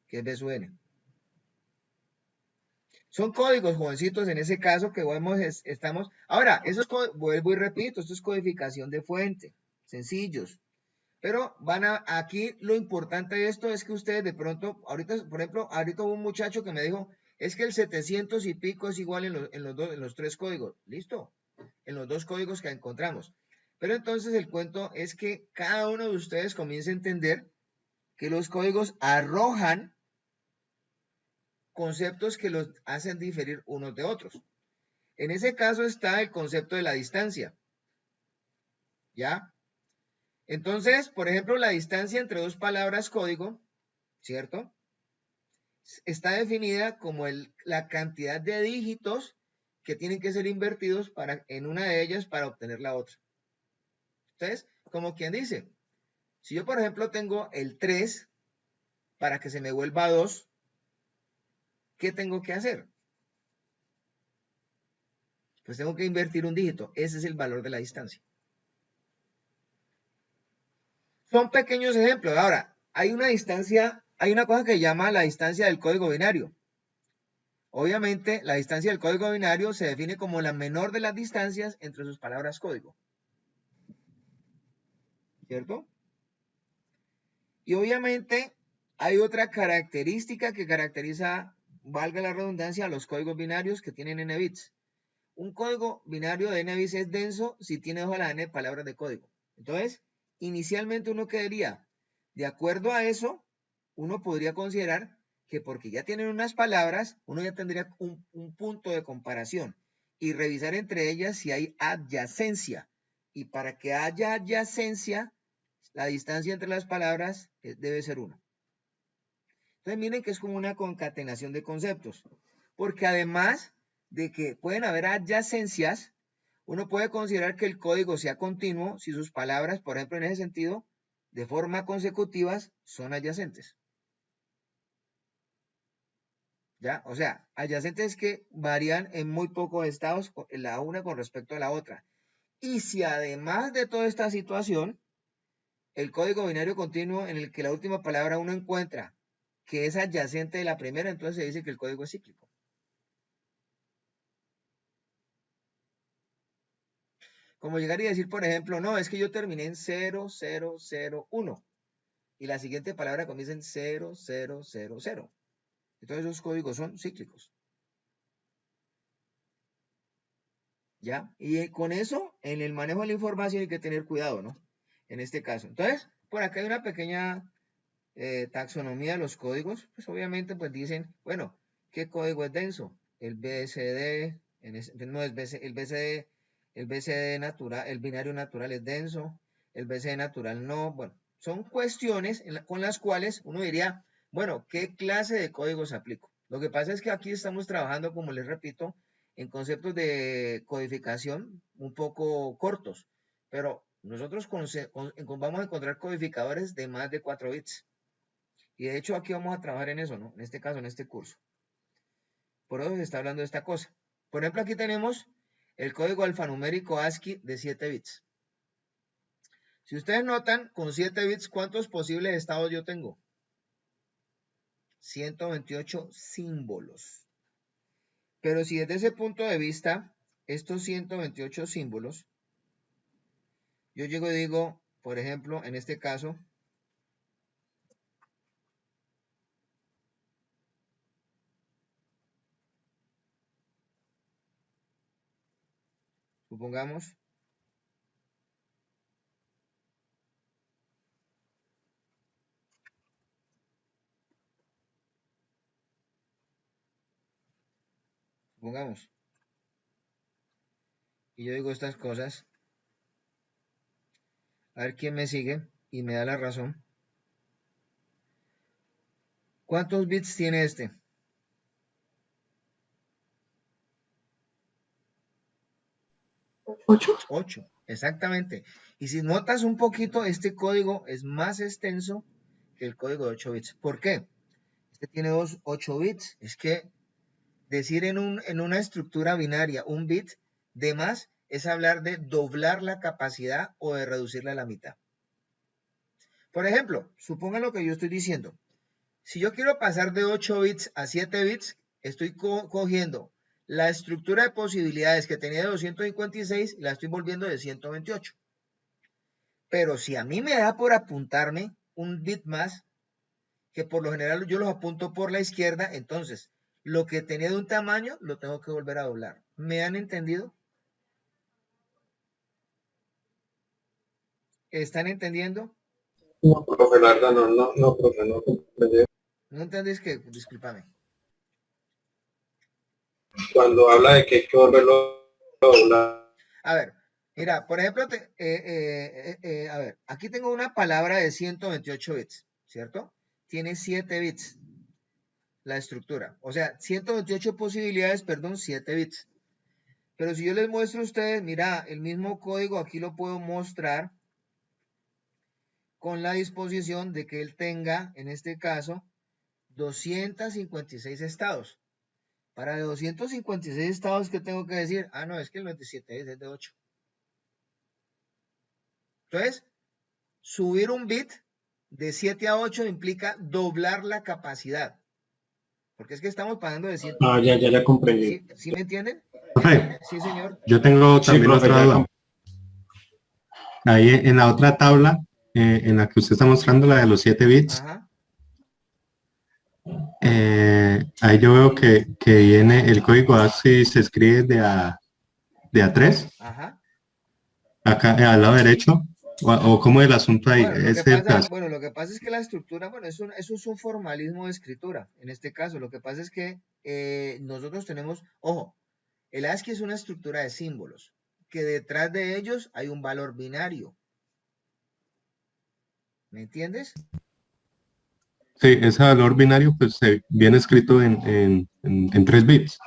que es B sub n. Son códigos, jovencitos, en ese caso que estamos... Ahora, vuelvo y repito, esto es codificación de fuente, sencillos. Pero aquí lo importante de esto es que ustedes de pronto, ahorita, por ejemplo, ahorita hubo un muchacho que me dijo, es que el 700 y pico es igual en los tres códigos. Listo, en los dos códigos que encontramos. Pero entonces el cuento es que cada uno de ustedes comience a entender que los códigos arrojan conceptos que los hacen diferir unos de otros. En ese caso está el concepto de la distancia. ¿Ya? Entonces, por ejemplo, la distancia entre dos palabras código, ¿cierto? Está definida como la cantidad de dígitos que tienen que ser invertidos en una de ellas para obtener la otra. Entonces, como quien dice, si yo, por ejemplo, tengo el 3 para que se me vuelva 2, ¿qué tengo que hacer? Pues tengo que invertir un dígito. Ese es el valor de la distancia. Son pequeños ejemplos. Ahora, hay una cosa que se llama la distancia del código binario. Obviamente, la distancia del código binario se define como la menor de las distancias entre sus palabras código. ¿Cierto? Y obviamente, hay otra característica que caracteriza, valga la redundancia, a los códigos binarios que tienen n bits. Un código binario de n bits es denso si tiene 2 a la n palabras de código. Entonces, inicialmente uno quedaría, de acuerdo a eso, uno podría considerar que porque ya tienen unas palabras, uno ya tendría un punto de comparación y revisar entre ellas si hay adyacencia. Y para que haya adyacencia, la distancia entre las palabras debe ser 1. Entonces miren que es como una concatenación de conceptos, porque además de que pueden haber adyacencias, uno puede considerar que el código sea continuo si sus palabras, por ejemplo, en ese sentido, de forma consecutivas, son adyacentes. ¿Ya? O sea, adyacentes que varían en muy pocos estados la una con respecto a la otra. Y si además de toda esta situación, el código binario continuo en el que la última palabra uno encuentra que es adyacente de la primera, entonces se dice que el código es cíclico. Como llegar y decir, por ejemplo, no, es que yo terminé en 0001 y la siguiente palabra comienza en 0000. Entonces esos códigos son cíclicos. ¿Ya? Y con eso, en el manejo de la información hay que tener cuidado, ¿no? En este caso. Entonces, por acá hay una pequeña taxonomía de los códigos. Pues obviamente, pues dicen, bueno, ¿qué código es denso? El BSD, no es BCD, el BCD natural, el binario natural es denso, el BCD natural no. Bueno, son cuestiones con las cuales uno diría, bueno, ¿qué clase de códigos aplico? Lo que pasa es que aquí estamos trabajando, como les repito, en conceptos de codificación un poco cortos, pero nosotros vamos a encontrar codificadores de más de 4 bits. Y de hecho aquí vamos a trabajar en eso, ¿no? En este caso, en este curso. Por eso se está hablando de esta cosa. Por ejemplo, aquí tenemos el código alfanumérico ASCII de 7 bits. Si ustedes notan, con 7 bits, ¿cuántos posibles estados yo tengo? 128 símbolos. Pero si desde ese punto de vista, estos 128 símbolos, yo llego y digo, por ejemplo, en este caso, supongamos, y yo digo estas cosas, a ver quién me sigue y me da la razón. ¿Cuántos bits tiene este? 8, exactamente. Y si notas un poquito, este código es más extenso que el código de 8 bits. ¿Por qué? Este tiene 8 bits. Es que decir en una estructura binaria un bit de más es hablar de doblar la capacidad o de reducirla a la mitad. Por ejemplo, supongan lo que yo estoy diciendo. Si yo quiero pasar de 8 bits a 7 bits, estoy cogiendo la estructura de posibilidades que tenía de 256 y la estoy volviendo de 128. Pero si a mí me da por apuntarme un bit más, que por lo general yo los apunto por la izquierda, entonces lo que tenía de un tamaño lo tengo que volver a doblar. ¿Me han entendido? ¿Están entendiendo? No, profe, la verdad, no, profe, no comprendí. ¿No entendéis que? Discúlpame. Cuando habla de que hay que volverlo a doblar. A ver, mira, por ejemplo, a ver, aquí tengo una palabra de 128 bits, ¿cierto? Tiene 7 bits la estructura. O sea, 128 posibilidades, perdón, 7 bits. Pero si yo les muestro a ustedes, mira, el mismo código aquí lo puedo mostrar con la disposición de que él tenga, en este caso, 256 estados. Para 256 estados, ¿qué tengo que decir? Ah, no, es que el 97 es de 8. Entonces, subir un bit de 7 a 8 implica doblar la capacidad. Porque es que estamos pasando de 100. Ah, ya comprendí. ¿Sí me entienden? Profe, Sí, señor. yo tengo también profe, otra duda. Ahí en la otra tabla, en la que usted está mostrando la de los 7 bits, Ajá. ahí yo veo que viene el código ASCII, se escribe de A3. Ajá. Acá al lado derecho, o cómo es el asunto ahí. Bueno, lo que pasa es que la estructura, bueno, eso es un formalismo de escritura. En este caso, lo que pasa es que nosotros tenemos, ojo, el ASCII es una estructura de símbolos, que detrás de ellos hay un valor binario. ¿Me entiendes? Sí, ese valor binario pues viene escrito en 3 bits.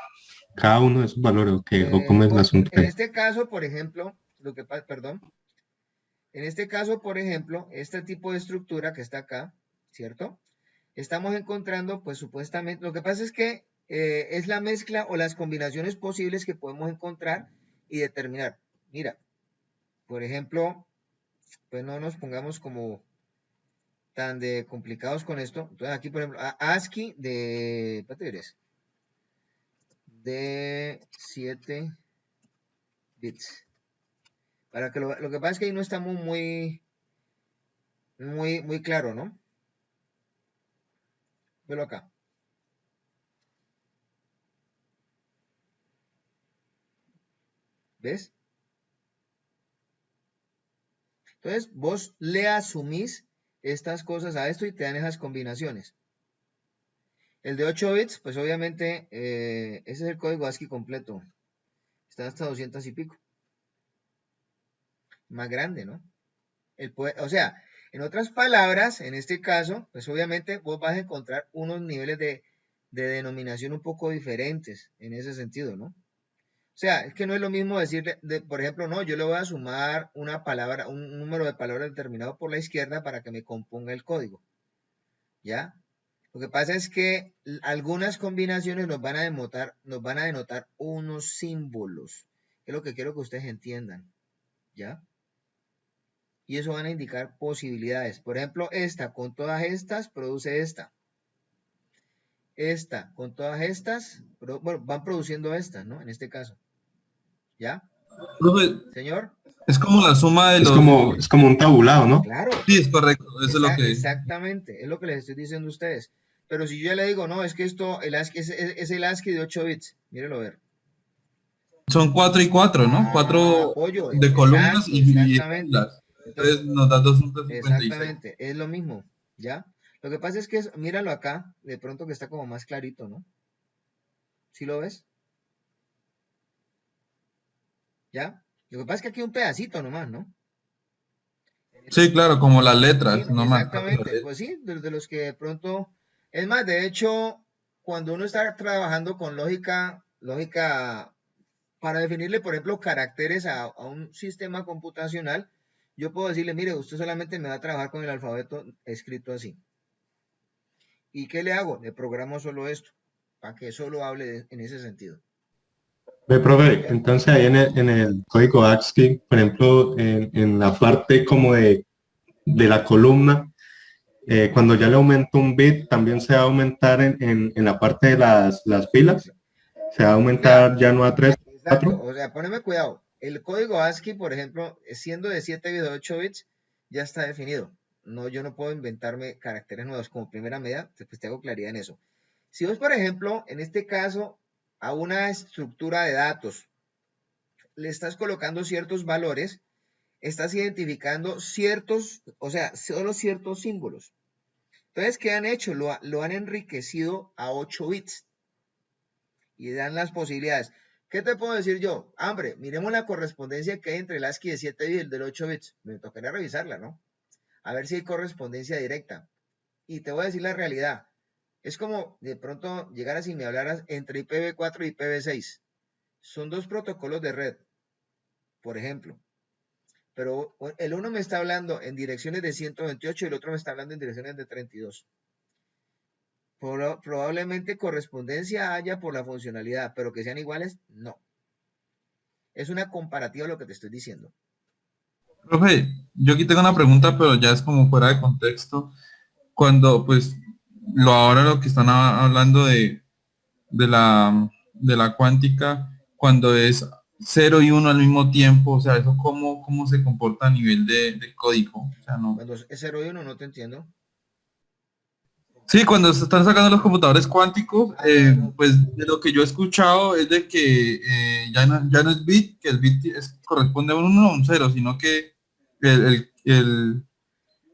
Cada uno de esos valores, o cómo es el asunto. En este caso, por ejemplo, en este caso, por ejemplo, este tipo de estructura que está acá, ¿cierto? Estamos encontrando, pues supuestamente, lo que pasa es que es la mezcla o las combinaciones posibles que podemos encontrar y determinar. Mira, por ejemplo, pues no nos pongamos como tan de complicados con esto. Entonces aquí, por ejemplo, ASCII de, ¿qué te dirás? De 7 bits. Para que lo que pasa es que ahí no estamos muy claro, ¿no? Velo acá. ¿Ves? Entonces, vos le asumís estas cosas a esto y te dan esas combinaciones. El de 8 bits, pues obviamente, ese es el código ASCII completo. Está hasta 200 y pico. Más grande, ¿no? O sea, en otras palabras, en este caso, pues obviamente vos vas a encontrar unos niveles de denominación un poco diferentes en ese sentido, ¿no? O sea, es que no es lo mismo decirle, por ejemplo, no, yo le voy a sumar una palabra, un número de palabras determinado por la izquierda para que me componga el código. ¿Ya? Lo que pasa es que algunas combinaciones nos van a denotar unos símbolos. Es lo que quiero que ustedes entiendan. ¿Ya? Y eso van a indicar posibilidades. Por ejemplo, esta con todas estas produce esta. Esta con todas estas, bueno, van produciendo estas, ¿no? En este caso. ¿Ya? Profe, Señor. es como la suma de Es los... como un tabulado, ¿no? Claro. Sí, es correcto. Eso es lo que... Exactamente, es lo que les estoy diciendo a ustedes. Pero si yo ya le digo, no, es que esto, el ASCII es el ASCII de 8 bits. Mírelo a ver. Son 4 y 4, ¿no? 4 Apoyo, de columnas y exactamente. filas. Entonces nos da 256. Exactamente, es lo mismo, ¿ya? Lo que pasa es que, míralo acá, de pronto que está como más clarito, ¿no? ¿Sí lo ves? ¿Ya? Lo que pasa es que aquí hay un pedacito nomás, ¿no? Sí, claro, como las letras, Sí, no más. exactamente, pues sí, de los que de pronto, es más, de hecho, cuando uno está trabajando con lógica para definirle, por ejemplo, caracteres a un sistema computacional, yo puedo decirle, mire, usted solamente me va a trabajar con el alfabeto escrito así. ¿Y qué le hago? Le programo solo esto, para que solo hable en ese sentido. Ve, profe, entonces ahí en el código ASCII, por ejemplo, en la parte como de la columna, cuando ya le aumento un bit, también se va a aumentar en la parte de las pilas. Se va a aumentar ya no a 3, Exacto, 4. o sea, poneme cuidado. El código ASCII, por ejemplo, siendo de 7 bits o 8 bits, ya está definido. No, yo no puedo inventarme caracteres nuevos como primera medida, pues te hago claridad en eso. Si vos, por ejemplo, en este caso, a una estructura de datos le estás colocando ciertos valores, estás identificando ciertos, o sea, solo ciertos símbolos. Entonces, ¿qué han hecho? Lo han enriquecido a 8 bits y dan las posibilidades. ¿Qué te puedo decir yo? Hombre, miremos la correspondencia que hay entre el ASCII de 7 bits y el del 8 bits. Me tocaría revisarla, ¿no? A ver si hay correspondencia directa. Y te voy a decir la realidad. Es como de pronto llegaras y me hablaras entre IPv4 y IPv6. Son dos protocolos de red, por ejemplo. Pero el uno me está hablando en direcciones de 128 y el otro me está hablando en direcciones de 32. Probablemente correspondencia haya por la funcionalidad, pero que sean iguales, no. Es una comparativa a lo que te estoy diciendo. Profe, yo aquí tengo una pregunta, pero ya es como fuera de contexto. Cuando, pues, ahora lo que están hablando de la cuántica, cuando es 0 y 1 al mismo tiempo, o sea, eso cómo se comporta a nivel de código. O sea, no. Cuando es 0 y 1, no te entiendo. Sí, cuando se están sacando los computadores cuánticos, pues de lo que yo he escuchado es de que ya no es bit, que el bit corresponde a un 1 o un 0, sino que el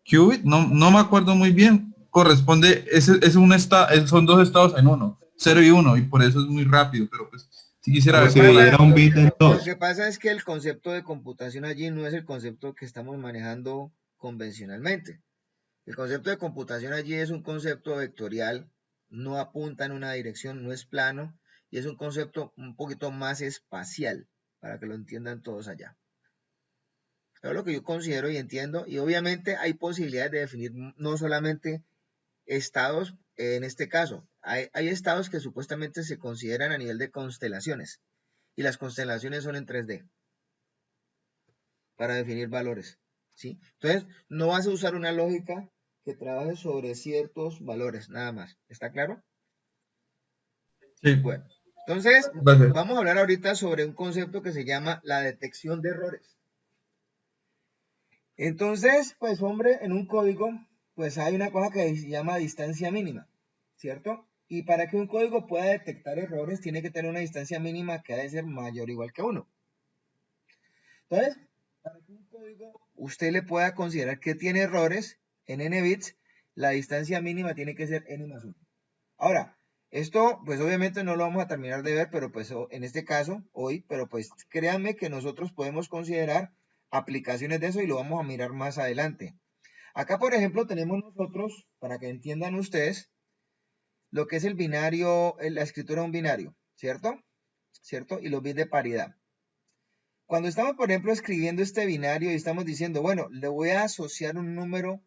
qubit, no me acuerdo muy bien, corresponde, son dos estados en uno, 0 y 1, y por eso es muy rápido, pero pues si quisiera ver. Si era un bit en Lo 2. que pasa es que el concepto de computación allí no es el concepto que estamos manejando convencionalmente. El concepto de computación allí es un concepto vectorial, no apunta en una dirección, no es plano, y es un concepto un poquito más espacial, para que lo entiendan todos allá. Eso es lo que yo considero y entiendo, y obviamente hay posibilidades de definir no solamente estados, en este caso, hay estados que supuestamente se consideran a nivel de constelaciones, y las constelaciones son en 3D. para definir valores, ¿sí? Entonces, no vas a usar una lógica que trabaje sobre ciertos valores, nada más. ¿Está claro? Sí, Bueno, entonces, gracias. vamos a hablar ahorita sobre un concepto que se llama la detección de errores. Entonces, pues hombre, en un código, pues hay una cosa que se llama distancia mínima, ¿cierto? Y para que un código pueda detectar errores, tiene que tener una distancia mínima que ha de ser mayor o igual que 1. Entonces, para que un código usted le pueda considerar que tiene errores en n bits, la distancia mínima tiene que ser n más 1. Ahora, esto pues obviamente no lo vamos a terminar de ver, pero pues en este caso, hoy, pero pues créanme que nosotros podemos considerar aplicaciones de eso y lo vamos a mirar más adelante. Acá, por ejemplo, tenemos nosotros, para que entiendan ustedes, lo que es el binario, la escritura de un binario, ¿cierto? ¿Cierto? Y los bits de paridad. Cuando estamos, por ejemplo, escribiendo este binario y estamos diciendo, bueno, le voy a asociar un número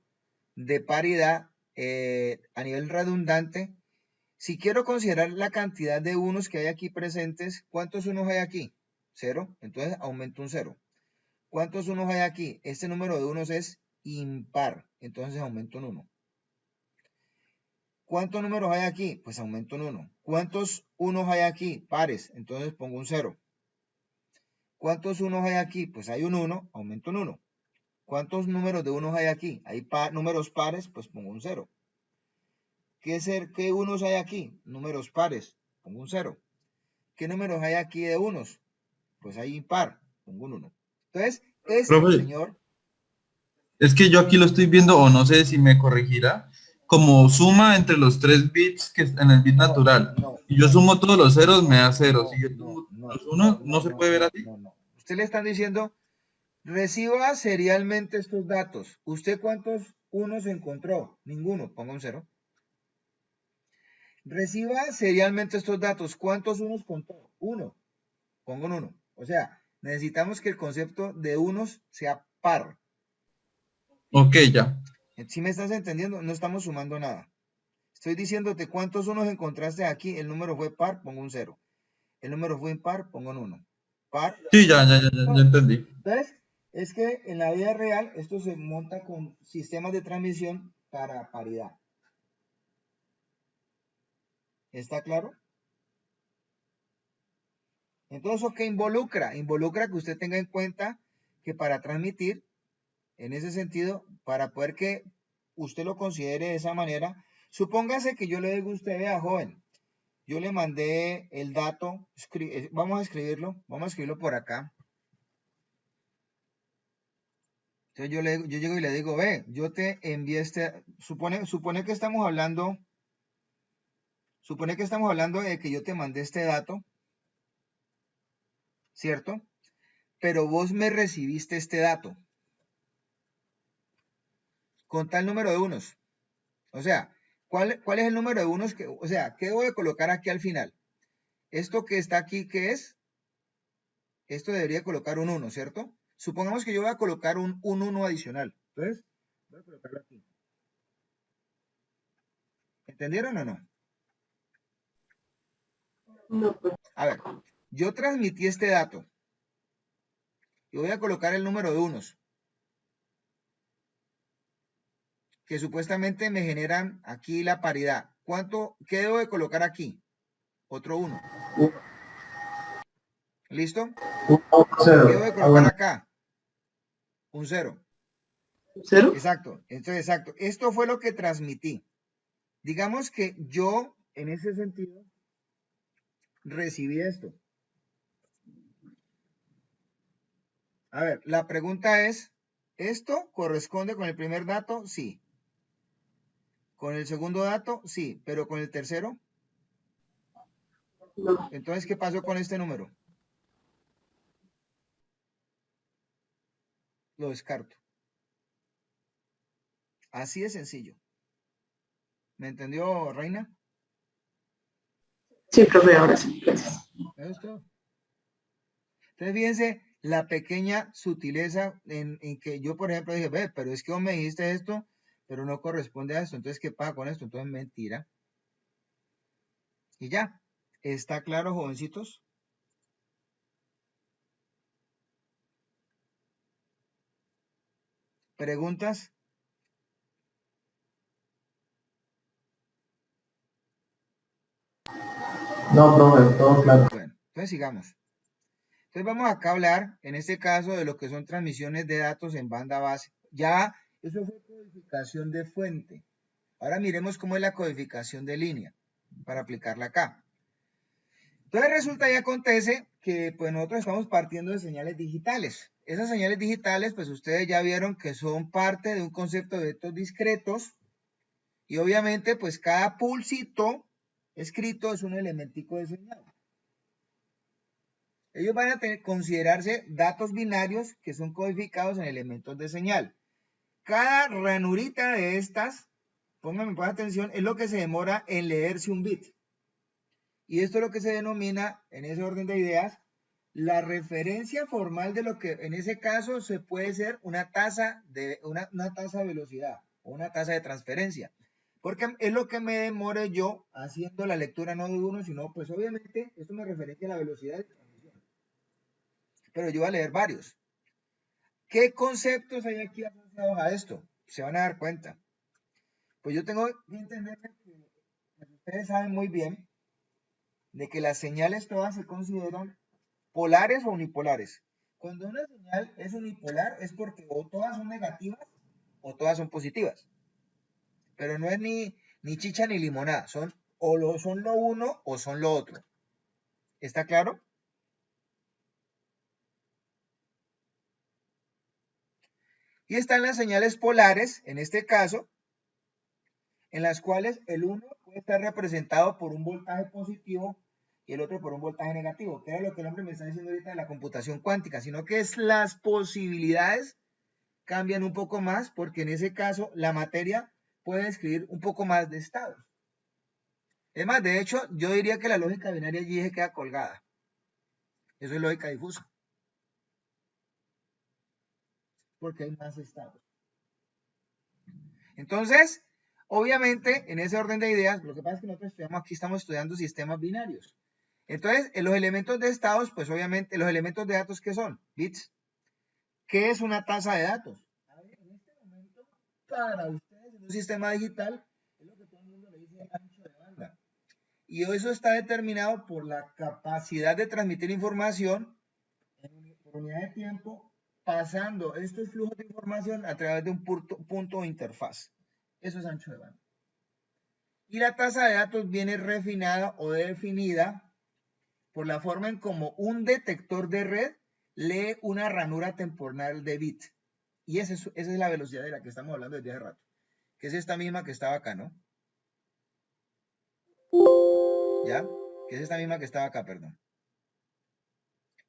de paridad a nivel redundante. Si quiero considerar la cantidad de unos que hay aquí presentes, ¿cuántos unos hay aquí? 0. Entonces aumento un 0. ¿Cuántos unos hay aquí? Este número de unos es impar. Entonces aumento un 1. ¿Cuántos números hay aquí? Pues aumento un 1. ¿Cuántos unos hay aquí? Pares. Entonces pongo un 0. ¿Cuántos unos hay aquí? Pues hay un 1. Aumento un 1. ¿Cuántos números de unos hay aquí? Hay números pares. Pues pongo un 0. ¿Qué unos hay aquí? Números pares. Pongo un 0. ¿Qué números hay aquí de unos? Pues hay impar. Pongo un 1. Entonces, esto, Profe, señor, es que yo aquí lo estoy viendo, o no sé si me corregirá, como suma entre los 3 bits que en el bit natural. Y yo sumo todos los ceros, me da 0. Si yo sumo los 1, ¿no se puede ver así? no. Usted le están diciendo, reciba serialmente estos datos. ¿Usted cuántos unos encontró? Ninguno. Ponga un 0. Reciba serialmente estos datos. ¿Cuántos unos contó? 1. Pongo un 1. O sea, necesitamos que el concepto de unos sea par. Ok, ya. ¿Sí me estás entendiendo? No estamos sumando nada. Estoy diciéndote cuántos unos encontraste aquí. El número fue par, pongo un 0. El número fue impar, pongo un 1. Par. Sí, ya entendí. Entonces, es que en la vida real esto se monta con sistemas de transmisión para paridad. ¿Está claro? Entonces, ¿qué involucra? Involucra que usted tenga en cuenta que para transmitir, en ese sentido, para poder que usted lo considere de esa manera, supóngase que yo le digo a usted, vea, joven, yo le mandé el dato, vamos a escribirlo por acá. Entonces yo llego y le digo, ve, yo te envié supone que estamos hablando de que yo te mandé este dato, ¿cierto? Pero vos me recibiste este dato con tal número de unos. O sea, ¿cuál es el número de unos o sea, ¿qué debo de colocar aquí al final? Esto que está aquí, ¿qué es? Esto debería colocar un 1, ¿cierto? Supongamos que yo voy a colocar un 1 adicional. Entonces, voy a colocarlo aquí. ¿Entendieron o no? No, pues, A ver, yo transmití este dato. Y voy a colocar el número de unos. Que supuestamente me generan aquí la paridad. ¿Qué debo de colocar aquí? Otro 1. ¿Listo? ¿Qué debo de colocar acá? Un 0. ¿0? Exacto. Entonces, exacto. Esto fue lo que transmití. Digamos que yo, en ese sentido, recibí esto. A ver, la pregunta es, ¿esto corresponde con el primer dato? Sí. ¿Con el segundo dato? Sí. ¿Pero con el tercero? No. Entonces, ¿qué pasó con este número? Lo descarto. Así de sencillo. ¿Me entendió, Reina? Sí, profe, ahora sí. Gracias. Eso es todo. Entonces, fíjense la pequeña sutileza en que yo, por ejemplo, dije, ve, pero es que vos me dijiste esto, pero no corresponde a esto. Entonces, ¿qué pasa con esto? Entonces, mentira. Y ya. ¿Está claro, jovencitos? ¿Preguntas? No, profe, todo claro. Bueno, entonces sigamos. Entonces vamos acá a hablar, en este caso, de lo que son transmisiones de datos en banda base. Ya, eso fue codificación de fuente. Ahora miremos cómo es la codificación de línea, para aplicarla acá. Entonces resulta y acontece que pues nosotros estamos partiendo de señales digitales. Esas señales digitales, pues ustedes ya vieron que son parte de un concepto de datos discretos, y obviamente pues cada pulsito escrito es un elementico de señal. Ellos van a considerarse datos binarios que son codificados en elementos de señal. Cada ranurita de estas, pónganme atención, es lo que se demora en leerse un bit. Y esto es lo que se denomina, en ese orden de ideas, la referencia formal de lo que en ese caso se puede ser una tasa de velocidad o una tasa de transferencia. Porque es lo que me demore yo haciendo la lectura no de uno, sino pues obviamente esto me referencia a la velocidad de transmisión. Pero yo voy a leer varios. ¿Qué conceptos hay aquí asociados a esto? Se van a dar cuenta. Pues yo tengo que entender que ustedes saben muy bien de que las señales todas se consideran polares o unipolares. Cuando una señal es unipolar es porque o todas son negativas o todas son positivas. Pero no es ni chicha ni limonada, son lo uno o son lo otro. ¿Está claro? Y están las señales polares, en este caso, en las cuales el uno puede estar representado por un voltaje positivo y el otro por un voltaje negativo, que era lo que el hombre me está diciendo ahorita de la computación cuántica, sino que es las posibilidades cambian un poco más, porque en ese caso la materia puede describir un poco más de estados. Es más, de hecho, yo diría que la lógica binaria allí se queda colgada. Eso es lógica difusa. Porque hay más estados. Entonces, obviamente, en ese orden de ideas, lo que pasa es que nosotros estamos estudiando sistemas binarios. Entonces, en los elementos de estados, pues obviamente, los elementos de datos, ¿qué son? Bits. ¿Qué es una tasa de datos? A ver, en este momento, para ustedes, en un sistema digital, es lo que todo el mundo le dice ancho de banda. Y eso está determinado por la capacidad de transmitir información por unidad de tiempo, pasando estos flujos de información a través de un punto de interfaz. Eso es ancho de banda. Y la tasa de datos viene refinada o definida por la forma en como un detector de red lee una ranura temporal de bit. Y esa es la velocidad de la que estamos hablando desde hace rato, que es esta misma que estaba acá, ¿no? ¿Ya? Que es esta misma que estaba acá, perdón.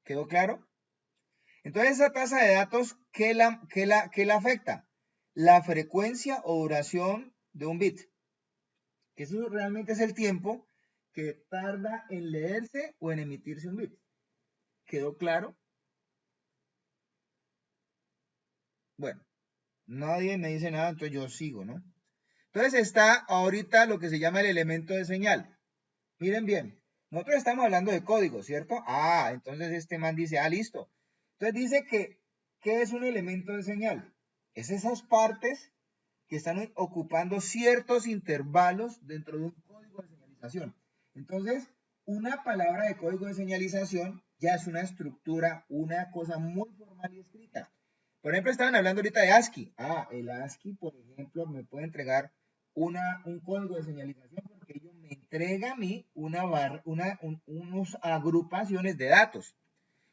¿Quedó claro? Entonces, esa tasa de datos, ¿qué la afecta? La frecuencia o duración de un bit. Que eso realmente es el tiempo que tarda en leerse o en emitirse un bit. ¿Quedó claro? Bueno, nadie me dice nada, entonces yo sigo, ¿no? Entonces está ahorita lo que se llama el elemento de señal. Miren bien, nosotros estamos hablando de código, ¿cierto? Ah, entonces este man dice, listo. Entonces dice que, ¿qué es un elemento de señal? Es esas partes que están ocupando ciertos intervalos dentro de un código de señalización. Entonces, una palabra de código de señalización ya es una estructura, una cosa muy formal y escrita. Por ejemplo, estaban hablando ahorita de ASCII. El ASCII, por ejemplo, me puede entregar un código de señalización porque ello me entrega a mí unas agrupaciones de datos.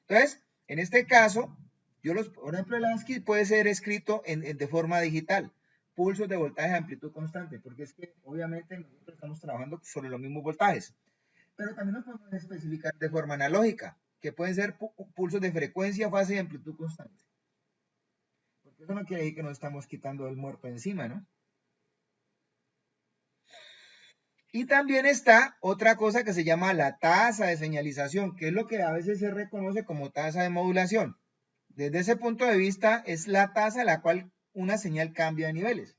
Entonces, en este caso, por ejemplo, el ASCII puede ser escrito de forma digital. Pulsos de voltaje de amplitud constante, porque es que obviamente nosotros estamos trabajando sobre los mismos voltajes. Pero también nos podemos especificar de forma analógica, que pueden ser pulsos de frecuencia, fase y amplitud constante. Porque eso no quiere decir que nos estamos quitando el muerto encima, ¿no? Y también está otra cosa que se llama la tasa de señalización, que es lo que a veces se reconoce como tasa de modulación. Desde ese punto de vista, es la tasa a la cual una señal cambia de niveles.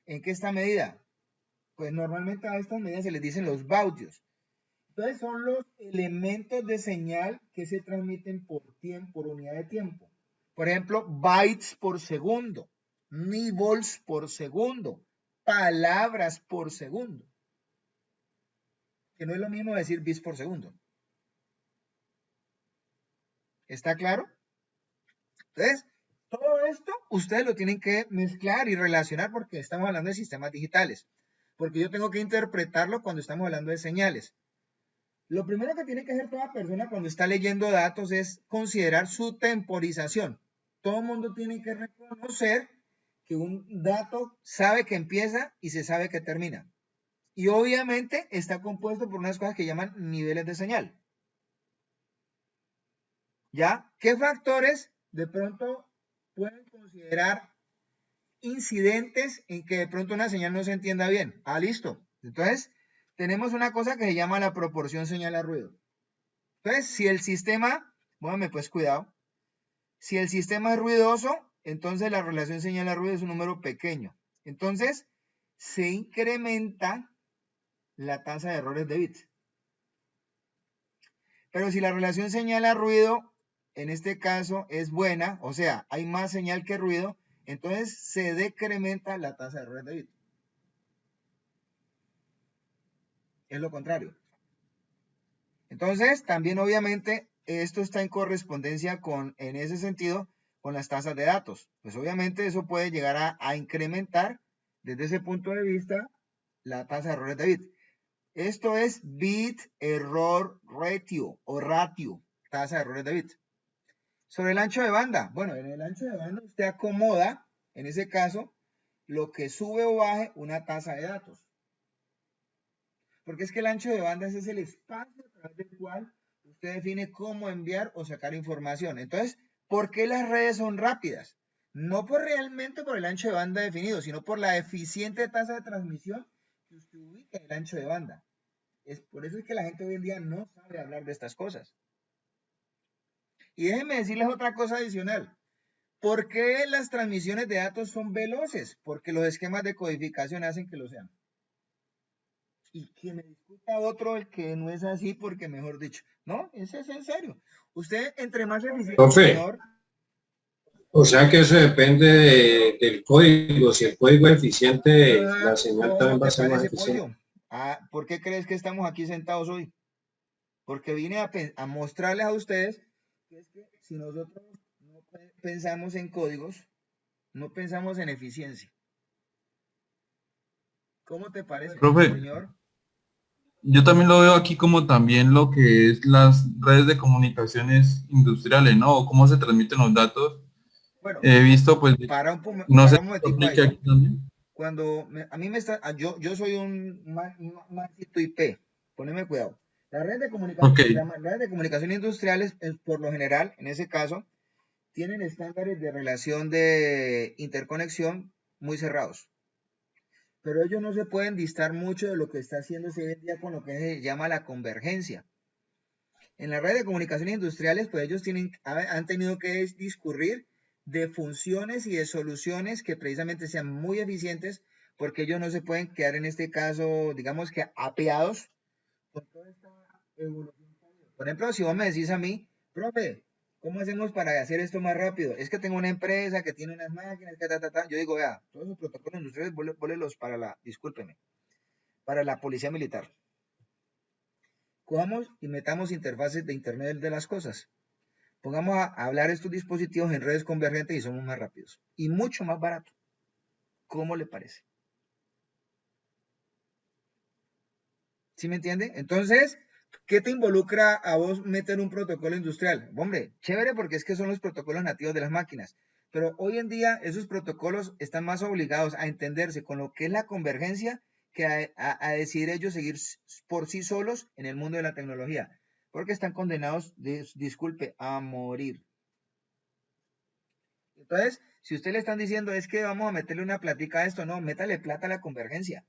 ¿En qué está medida? Pues normalmente a estas medidas se les dicen los baudios. Entonces son los elementos de señal que se transmiten por unidad de tiempo. Por ejemplo, bytes por segundo, nibbles por segundo, palabras por segundo. Que no es lo mismo decir bits por segundo. ¿Está claro? Entonces, todo esto ustedes lo tienen que mezclar y relacionar porque estamos hablando de sistemas digitales. Porque yo tengo que interpretarlo cuando estamos hablando de señales. Lo primero que tiene que hacer toda persona cuando está leyendo datos es considerar su temporización. Todo el mundo tiene que reconocer que un dato sabe que empieza y se sabe que termina. Y obviamente está compuesto por unas cosas que llaman niveles de señal. ¿Ya? ¿Qué factores de pronto pueden considerar incidentes en que de pronto una señal no se entienda bien? Ah, listo. Entonces, tenemos una cosa que se llama la proporción señal a ruido. Entonces, si el sistema, bueno, pues cuidado, si el sistema es ruidoso, entonces la relación señal a ruido es un número pequeño. Entonces, se incrementa la tasa de errores de bits. Pero si la relación señal a ruido, en este caso, es buena, o sea, hay más señal que ruido, entonces se decrementa la tasa de errores de bits. Es lo contrario. Entonces, también obviamente, esto está en correspondencia con, en ese sentido, con las tasas de datos. Pues obviamente eso puede llegar a incrementar, desde ese punto de vista, la tasa de errores de bit. Esto es bit error ratio o ratio, tasa de errores de bit. Sobre el ancho de banda. Bueno, en el ancho de banda usted acomoda, en ese caso, lo que sube o baje una tasa de datos. Porque es que el ancho de banda es el espacio a través del cual usted define cómo enviar o sacar información. Entonces, ¿por qué las redes son rápidas? No realmente por el ancho de banda definido, sino por la eficiente tasa de transmisión que usted ubica en el ancho de banda. Por eso es que la gente hoy en día no sabe hablar de estas cosas. Y déjenme decirles otra cosa adicional. ¿Por qué las transmisiones de datos son veloces? Porque los esquemas de codificación hacen que lo sean. Y que me discuta otro el que no es así porque, mejor dicho, no, ese es en serio. Usted, entre más eficiente, Profe, o sea que eso depende del código. Si el código es eficiente, la señal también va a ser más eficiente. ¿Por qué crees que estamos aquí sentados hoy? Porque vine a mostrarles a ustedes que es que si nosotros no pensamos en códigos, no pensamos en eficiencia. ¿Cómo te parece, Profe, señor? yo también lo veo aquí como también lo que es las redes de comunicaciones industriales, ¿no? O cómo se transmiten los datos. Bueno, he visto, pues, no sé si aplica aquí también. Cuando a mí me está, yo soy un mancito IP, poneme cuidado. Las redes de comunicación industriales, por lo general, en ese caso, tienen estándares de relación de interconexión muy cerrados. Pero ellos no se pueden distar mucho de lo que está haciéndose hoy en día con lo que se llama la convergencia. En la red de comunicaciones industriales, pues ellos han tenido que discurrir de funciones y de soluciones que precisamente sean muy eficientes, porque ellos no se pueden quedar en este caso, digamos que apeados con toda esta evolución. Por ejemplo, si vos me decís a mí, profe, ¿cómo hacemos para hacer esto más rápido? Es que tengo una empresa que tiene unas máquinas, yo digo, vea, todos esos protocolos industriales, pólelos para discúlpeme, para la policía militar. Cojamos y metamos interfaces de Internet de las cosas. Pongamos a hablar estos dispositivos en redes convergentes y somos más rápidos y mucho más barato. ¿Cómo le parece? ¿Sí me entiende? Entonces, ¿qué te involucra a vos meter un protocolo industrial? Hombre, chévere porque es que son los protocolos nativos de las máquinas. Pero hoy en día esos protocolos están más obligados a entenderse con lo que es la convergencia que a decidir ellos seguir por sí solos en el mundo de la tecnología. Porque están condenados, disculpe, a morir. Entonces, si usted le están diciendo es que vamos a meterle una platica a esto, no, métale plata a la convergencia.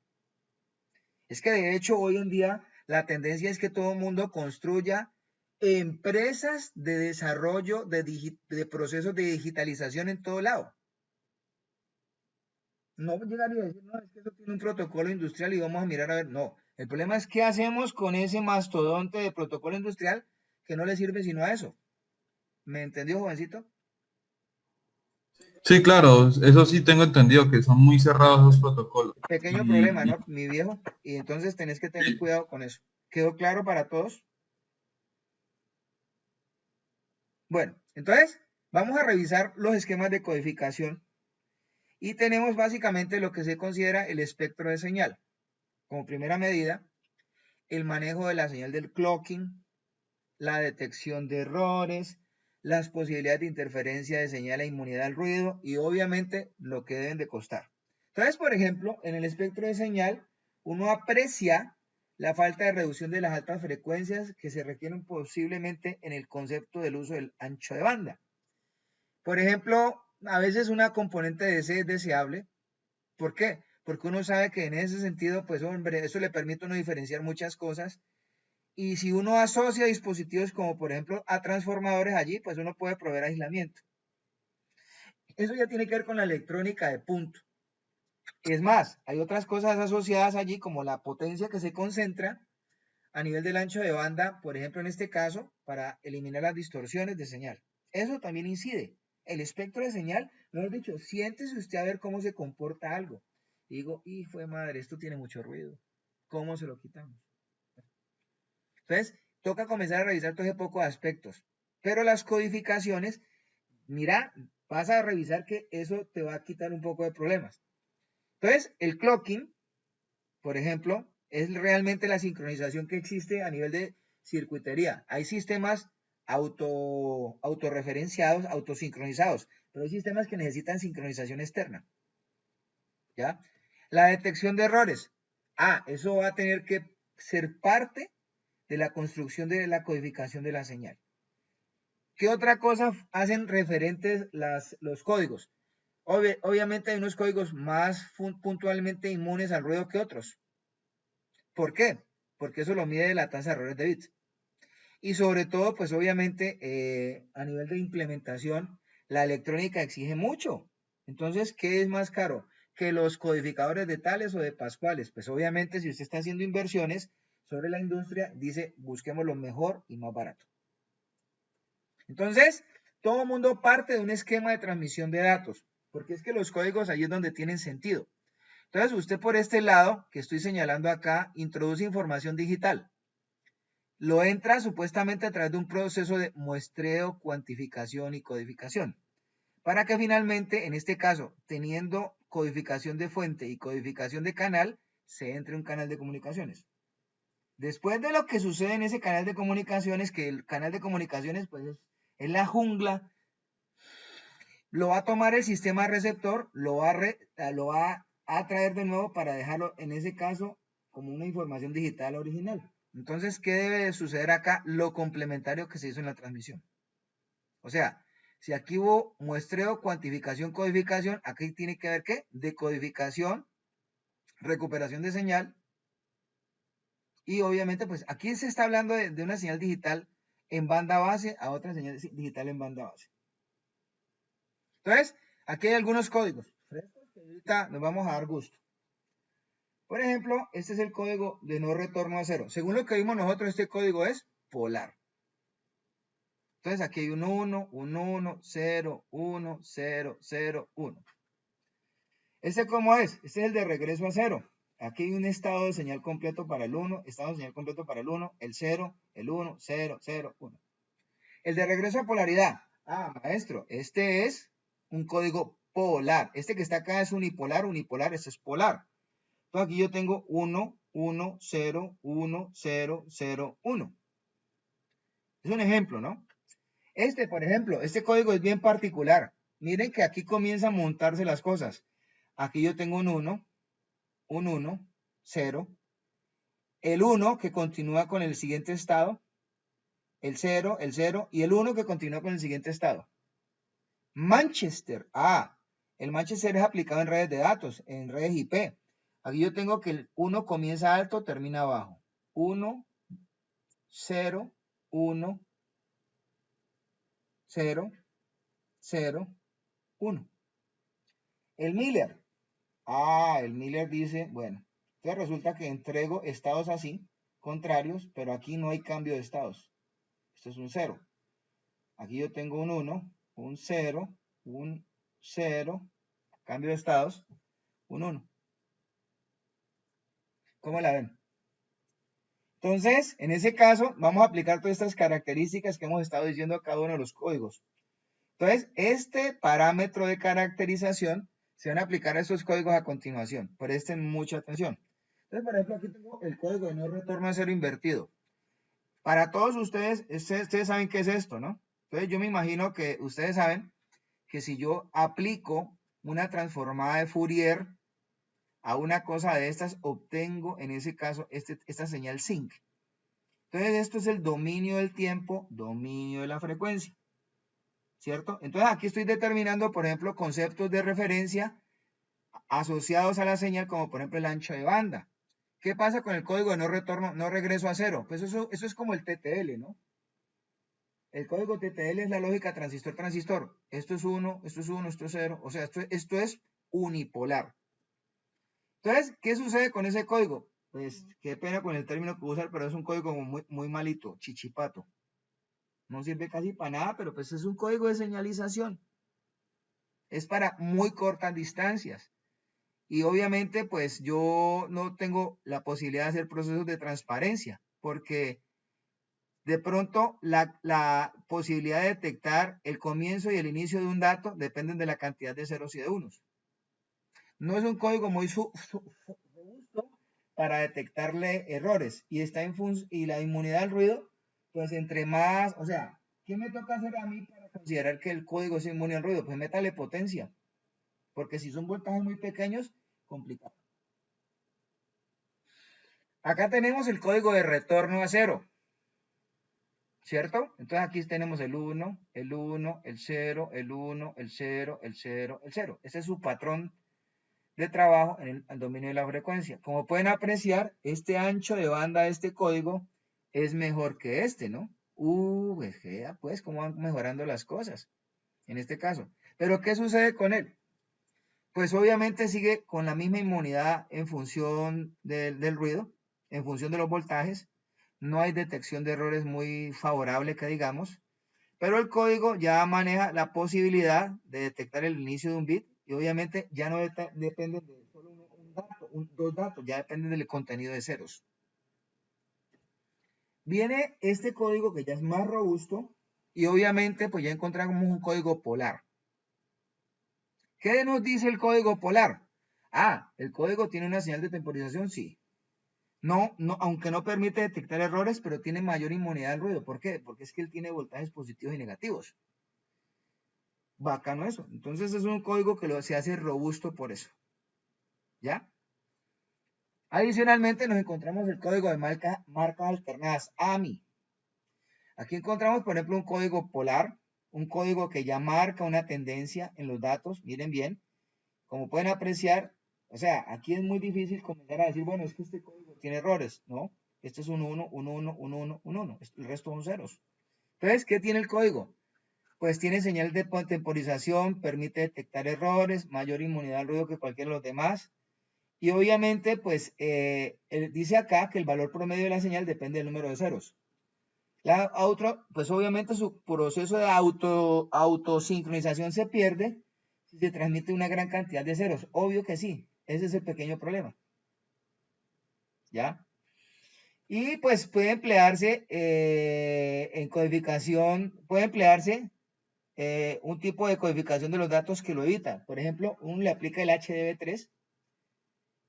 Es que de hecho hoy en día la tendencia es que todo el mundo construya empresas de desarrollo de procesos de digitalización en todo lado. No llegar y decir, no, es que eso tiene un protocolo industrial y vamos a mirar a ver, no. El problema es qué hacemos con ese mastodonte de protocolo industrial que no le sirve sino a eso. ¿Me entendió, jovencito? Sí, claro, eso sí tengo entendido, que son muy cerrados esos protocolos. Pequeño problema, ¿no? Mi viejo. Y entonces tenés que tener cuidado con eso. ¿Quedó claro para todos? Bueno, entonces vamos a revisar los esquemas de codificación y tenemos básicamente lo que se considera el espectro de señal. Como primera medida, el manejo de la señal del clocking, la detección de errores, las posibilidades de interferencia de señal e inmunidad al ruido y obviamente lo que deben de costar. Entonces, por ejemplo, en el espectro de señal, uno aprecia la falta de reducción de las altas frecuencias que se requieren posiblemente en el concepto del uso del ancho de banda. Por ejemplo, a veces una componente de DC es deseable. ¿Por qué? Porque uno sabe que en ese sentido, pues hombre, eso le permite a uno diferenciar muchas cosas. Y si uno asocia dispositivos como por ejemplo a transformadores allí, pues uno puede proveer aislamiento. Eso ya tiene que ver con la electrónica de punto. Es más, hay otras cosas asociadas allí como la potencia que se concentra a nivel del ancho de banda, por ejemplo en este caso, para eliminar las distorsiones de señal. Eso también incide. El espectro de señal, mejor dicho, siéntese usted a ver cómo se comporta algo. Digo, hijo de madre, esto tiene mucho ruido. ¿Cómo se lo quitamos? Entonces, toca comenzar a revisar todo ese poco de aspectos. Pero las codificaciones, mira, vas a revisar que eso te va a quitar un poco de problemas. Entonces, el clocking, por ejemplo, es realmente la sincronización que existe a nivel de circuitería. Hay sistemas autorreferenciados, autosincronizados, pero hay sistemas que necesitan sincronización externa. ¿Ya? La detección de errores. Eso va a tener que ser parte de la construcción de la codificación de la señal. ¿Qué otra cosa hacen referentes los códigos? Obviamente hay unos códigos más puntualmente inmunes al ruido que otros. ¿Por qué? Porque eso lo mide la tasa de errores de bits. Y sobre todo, pues obviamente a nivel de implementación, la electrónica exige mucho. Entonces, ¿qué es más caro? Que los codificadores de Tales o de Pascuales. Pues obviamente si usted está haciendo inversiones sobre la industria, dice busquemos lo mejor y más barato. Entonces, todo el mundo parte de un esquema de transmisión de datos, porque es que los códigos ahí es donde tienen sentido. Entonces, usted por este lado, que estoy señalando acá, introduce información digital. Lo entra supuestamente a través de un proceso de muestreo, cuantificación y codificación, para que finalmente, en este caso, teniendo codificación de fuente y codificación de canal, se entre un canal de comunicaciones. Después de lo que sucede en ese canal de comunicaciones, que el canal de comunicaciones pues es la jungla, lo va a tomar el sistema receptor, lo va a traer de nuevo para dejarlo en ese caso como una información digital original. Entonces, ¿qué debe de suceder acá? Lo complementario que se hizo en la transmisión. O sea, si aquí hubo muestreo, cuantificación, codificación, aquí tiene que haber ¿qué? Decodificación, recuperación de señal. Y obviamente, pues aquí se está hablando de una señal digital en banda base a otra señal digital en banda base. Entonces, aquí hay algunos códigos frescos que ahorita nos vamos a dar gusto. Por ejemplo, este es el código de no retorno a cero. Según lo que vimos nosotros, este código es polar. Entonces, aquí hay un 1, un 1, 0, 1, 0, 0, 1. ¿Este cómo es? Este es el de regreso a cero. Aquí hay un estado de señal completo para el 1, estado de señal completo para el 1, el 0, el 1, 0, 0, 1. El de regreso a polaridad. Maestro, este es un código polar. Este que está acá es unipolar, este es polar. Entonces aquí yo tengo 1, 1, 0, 1, 0, 0, 1. Es un ejemplo, ¿no? Este, por ejemplo, este código es bien particular. Miren que aquí comienzan a montarse las cosas. Aquí yo tengo un 1, 0. El 1 que continúa con el siguiente estado. El 0 y el 1 que continúa con el siguiente estado. Manchester. El Manchester es aplicado en redes de datos, en redes IP. Aquí yo tengo que el 1 comienza alto, termina bajo. 1, 0, 1, 0, 0, 1. El Miller. El Miller dice, bueno, entonces resulta que entrego estados así, contrarios, pero aquí no hay cambio de estados. Esto es un 0. Aquí yo tengo un 1, un 0, un 0, cambio de estados, un 1. ¿Cómo la ven? Entonces, en ese caso, vamos a aplicar todas estas características que hemos estado diciendo a cada uno de los códigos. Entonces, este parámetro de caracterización se van a aplicar a estos códigos a continuación. Presten mucha atención. Entonces, por ejemplo, aquí tengo el código de no retorno a cero invertido. Para todos ustedes saben qué es esto, ¿no? Entonces, yo me imagino que ustedes saben que si yo aplico una transformada de Fourier a una cosa de estas, obtengo en ese caso esta señal sinc. Entonces, esto es el dominio del tiempo, dominio de la frecuencia, ¿cierto? Entonces, aquí estoy determinando, por ejemplo, conceptos de referencia asociados a la señal, como por ejemplo el ancho de banda. ¿Qué pasa con el código de no retorno, no regreso a cero? Pues eso es como el TTL, ¿no? El código TTL es la lógica transistor-transistor. Esto es 1, esto es 1, esto es 0. O sea, esto es unipolar. Entonces, ¿qué sucede con ese código? Pues, qué pena con el término que voy a usar, pero es un código muy malito, chichipato. No sirve casi para nada, pero pues es un código de señalización. Es para muy cortas distancias. Y obviamente, pues yo no tengo la posibilidad de hacer procesos de transparencia, porque de pronto la posibilidad de detectar el comienzo y el inicio de un dato dependen de la cantidad de ceros y de unos. No es un código muy robusto para detectarle errores y y la inmunidad al ruido, pues entre más, o sea, ¿qué me toca hacer a mí para considerar que el código es inmune al ruido? Pues métale potencia, porque si son voltajes muy pequeños, complicado. Acá tenemos el código de retorno a cero, ¿cierto? Entonces aquí tenemos el 1, el 1, el 0, el 1, el 0, el 0, el 0. Ese es su patrón de trabajo en el dominio de la frecuencia. Como pueden apreciar, este ancho de banda de este código es mejor que este, ¿no? Pues cómo van mejorando las cosas en este caso. Pero ¿qué sucede con él? Pues obviamente sigue con la misma inmunidad en función del ruido, en función de los voltajes. No hay detección de errores muy favorable que digamos, pero el código ya maneja la posibilidad de detectar el inicio de un bit y obviamente ya no depende de solo dos datos, ya dependen del contenido de ceros. Viene este código que ya es más robusto y obviamente pues ya encontramos un código polar. ¿Qué nos dice el código polar? Ah, el código tiene una señal de temporización, sí. No, aunque no permite detectar errores, pero tiene mayor inmunidad al ruido. ¿Por qué? Porque es que él tiene voltajes positivos y negativos. Bacano eso. Entonces es un código que se hace robusto por eso. ¿Ya? Adicionalmente nos encontramos el código de marcas alternadas, AMI. Aquí encontramos, por ejemplo, un código polar, un código que ya marca una tendencia en los datos. Miren bien, como pueden apreciar, o sea, aquí es muy difícil comenzar a decir, bueno, es que este código tiene errores, ¿no? Este es un 1, un 1, un 1, un 1. El resto son ceros. Entonces, ¿qué tiene el código? Pues tiene señal de temporización, permite detectar errores, mayor inmunidad al ruido que cualquiera de los demás. Y obviamente, pues, dice acá que el valor promedio de la señal depende del número de ceros. Pues obviamente su proceso de autosincronización se pierde si se transmite una gran cantidad de ceros. Obvio que sí, ese es el pequeño problema. ¿Ya? Y pues puede emplearse en codificación, puede emplearse un tipo de codificación de los datos que lo evita. Por ejemplo, uno le aplica el HDB3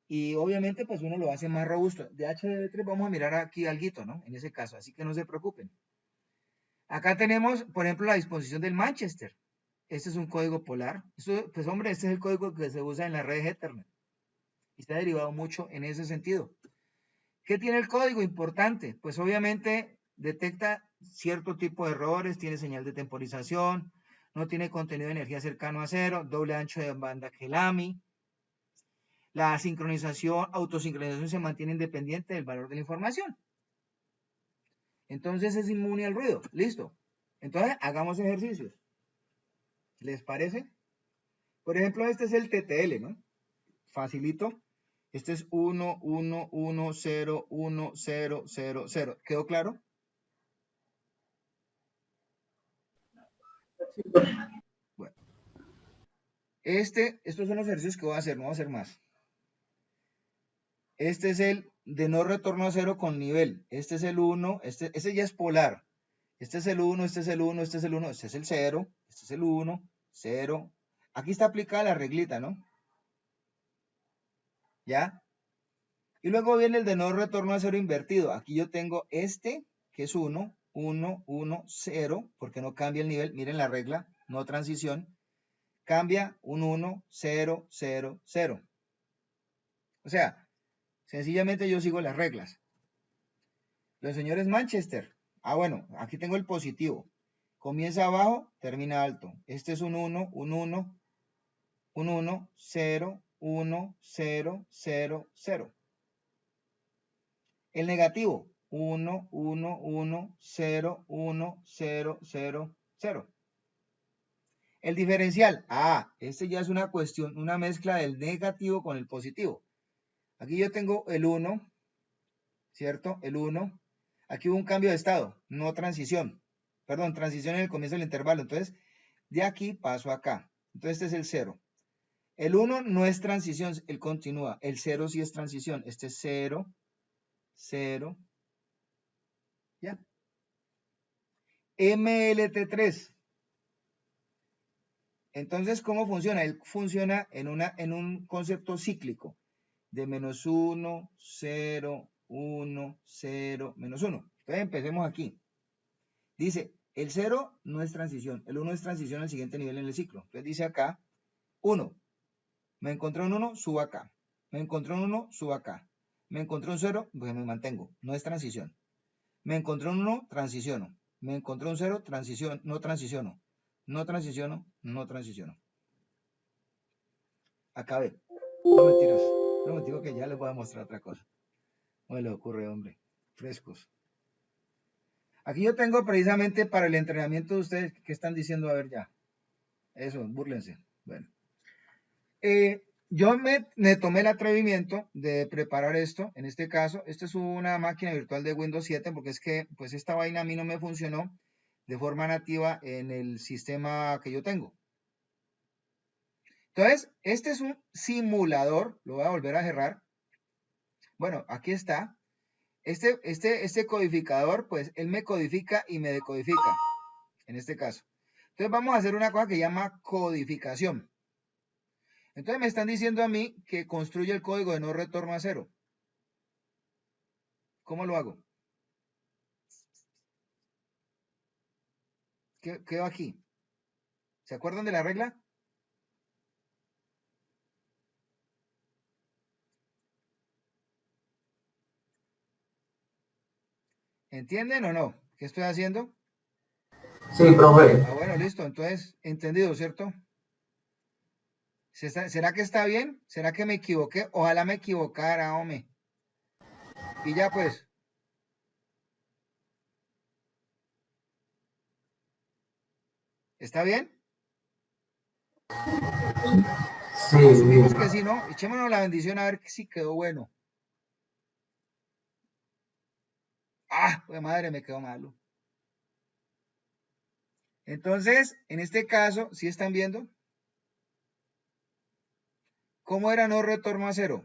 y obviamente pues uno lo hace más robusto. De HDB3 vamos a mirar aquí alguito, ¿no? En ese caso, así que no se preocupen. Acá tenemos, por ejemplo, la disposición del Manchester. Este es un código polar. Esto, pues hombre, este es el código que se usa en la red Ethernet. Y está derivado mucho en ese sentido. ¿Qué tiene el código? Importante. Pues obviamente detecta cierto tipo de errores, tiene señal de temporización, no tiene contenido de energía cercano a cero, doble ancho de banda que el AMI. La sincronización, autosincronización se mantiene independiente del valor de la información. Entonces es inmune al ruido. Listo. Entonces hagamos ejercicios. ¿Les parece? Por ejemplo, este es el TTL, ¿no? Facilito. Este es 1, 1, 1, 0, 1, 0, 0, 0. ¿Quedó claro? Bueno. Estos son los ejercicios que voy a hacer, no voy a hacer más. Este es el de no retorno a cero con nivel. Este es el 1, este ya es polar. Este es el 1, este es el 1, este es el 1, este es el 0, este es el 1, 0. Aquí está aplicada la reglita, ¿no? ¿Ya? Y luego viene el de no retorno a cero invertido. Aquí yo tengo este, que es 1, 1, 1, 0, porque no cambia el nivel. Miren la regla, no transición. Cambia un 1, 0, 0, 0. O sea, sencillamente yo sigo las reglas. Los señores Manchester. Bueno, aquí tengo el positivo. Comienza abajo, termina alto. Este es un 1, un 1, un 1, 0, 1, 0, 0, 0. El negativo, 1, 1, 1, 0, 1, 0, 0, 0. El diferencial, este ya es una cuestión, una mezcla del negativo con el positivo. Aquí yo tengo el 1, ¿cierto? El 1. Aquí hubo un cambio de estado, no transición. Perdón, transición en el comienzo del intervalo. Entonces, de aquí paso acá. Entonces, este es el 0. El 1 no es transición, él continúa. El 0 sí es transición. Este es 0, 0. Ya. MLT3. Entonces, ¿cómo funciona? Él funciona en un concepto cíclico de menos 1, 0, 1, 0, menos 1. Entonces, empecemos aquí. Dice, el 0 no es transición, el 1 es transición al siguiente nivel en el ciclo. Entonces dice acá, 1. Me encontré un 1, subo acá. Me encontré un 1, subo acá. Me encontré un 0, pues me mantengo. No es transición. Me encontré un 1, transiciono. Me encontré un 0, transición, no transiciono. No transiciono, no transiciono. Acabé. No mentiras. No me digo que ya les voy a mostrar otra cosa. No me le ocurre, hombre. Frescos. Aquí yo tengo precisamente para el entrenamiento de ustedes que están diciendo, a ver ya. Eso, búrlense. Bueno. Yo me tomé el atrevimiento de preparar esto. En este caso, esta es una máquina virtual de Windows 7 porque es que pues esta vaina a mí no me funcionó de forma nativa en el sistema que yo tengo. Entonces, este es un simulador. Lo voy a volver a cerrar. Bueno, aquí está. Este codificador, pues él me codifica y me decodifica, en este caso. Entonces vamos a hacer una cosa que se llama codificación. Entonces me están diciendo a mí que construye el código de no retorno a cero. ¿Cómo lo hago? ¿Qué va aquí? ¿Se acuerdan de la regla? ¿Entienden o no? ¿Qué estoy haciendo? Sí, profe. Bueno, listo. Entonces, entendido, ¿cierto? ¿Será que está bien? ¿Será que me equivoqué? Ojalá me equivocara, hombre. Y ya pues. ¿Está bien? Sí, asumimos que sí, ¿no? Echémonos la bendición a ver si quedó bueno. Pues madre, me quedó malo. Entonces, en este caso, ¿sí están viendo? ¿Cómo era no retorno a cero?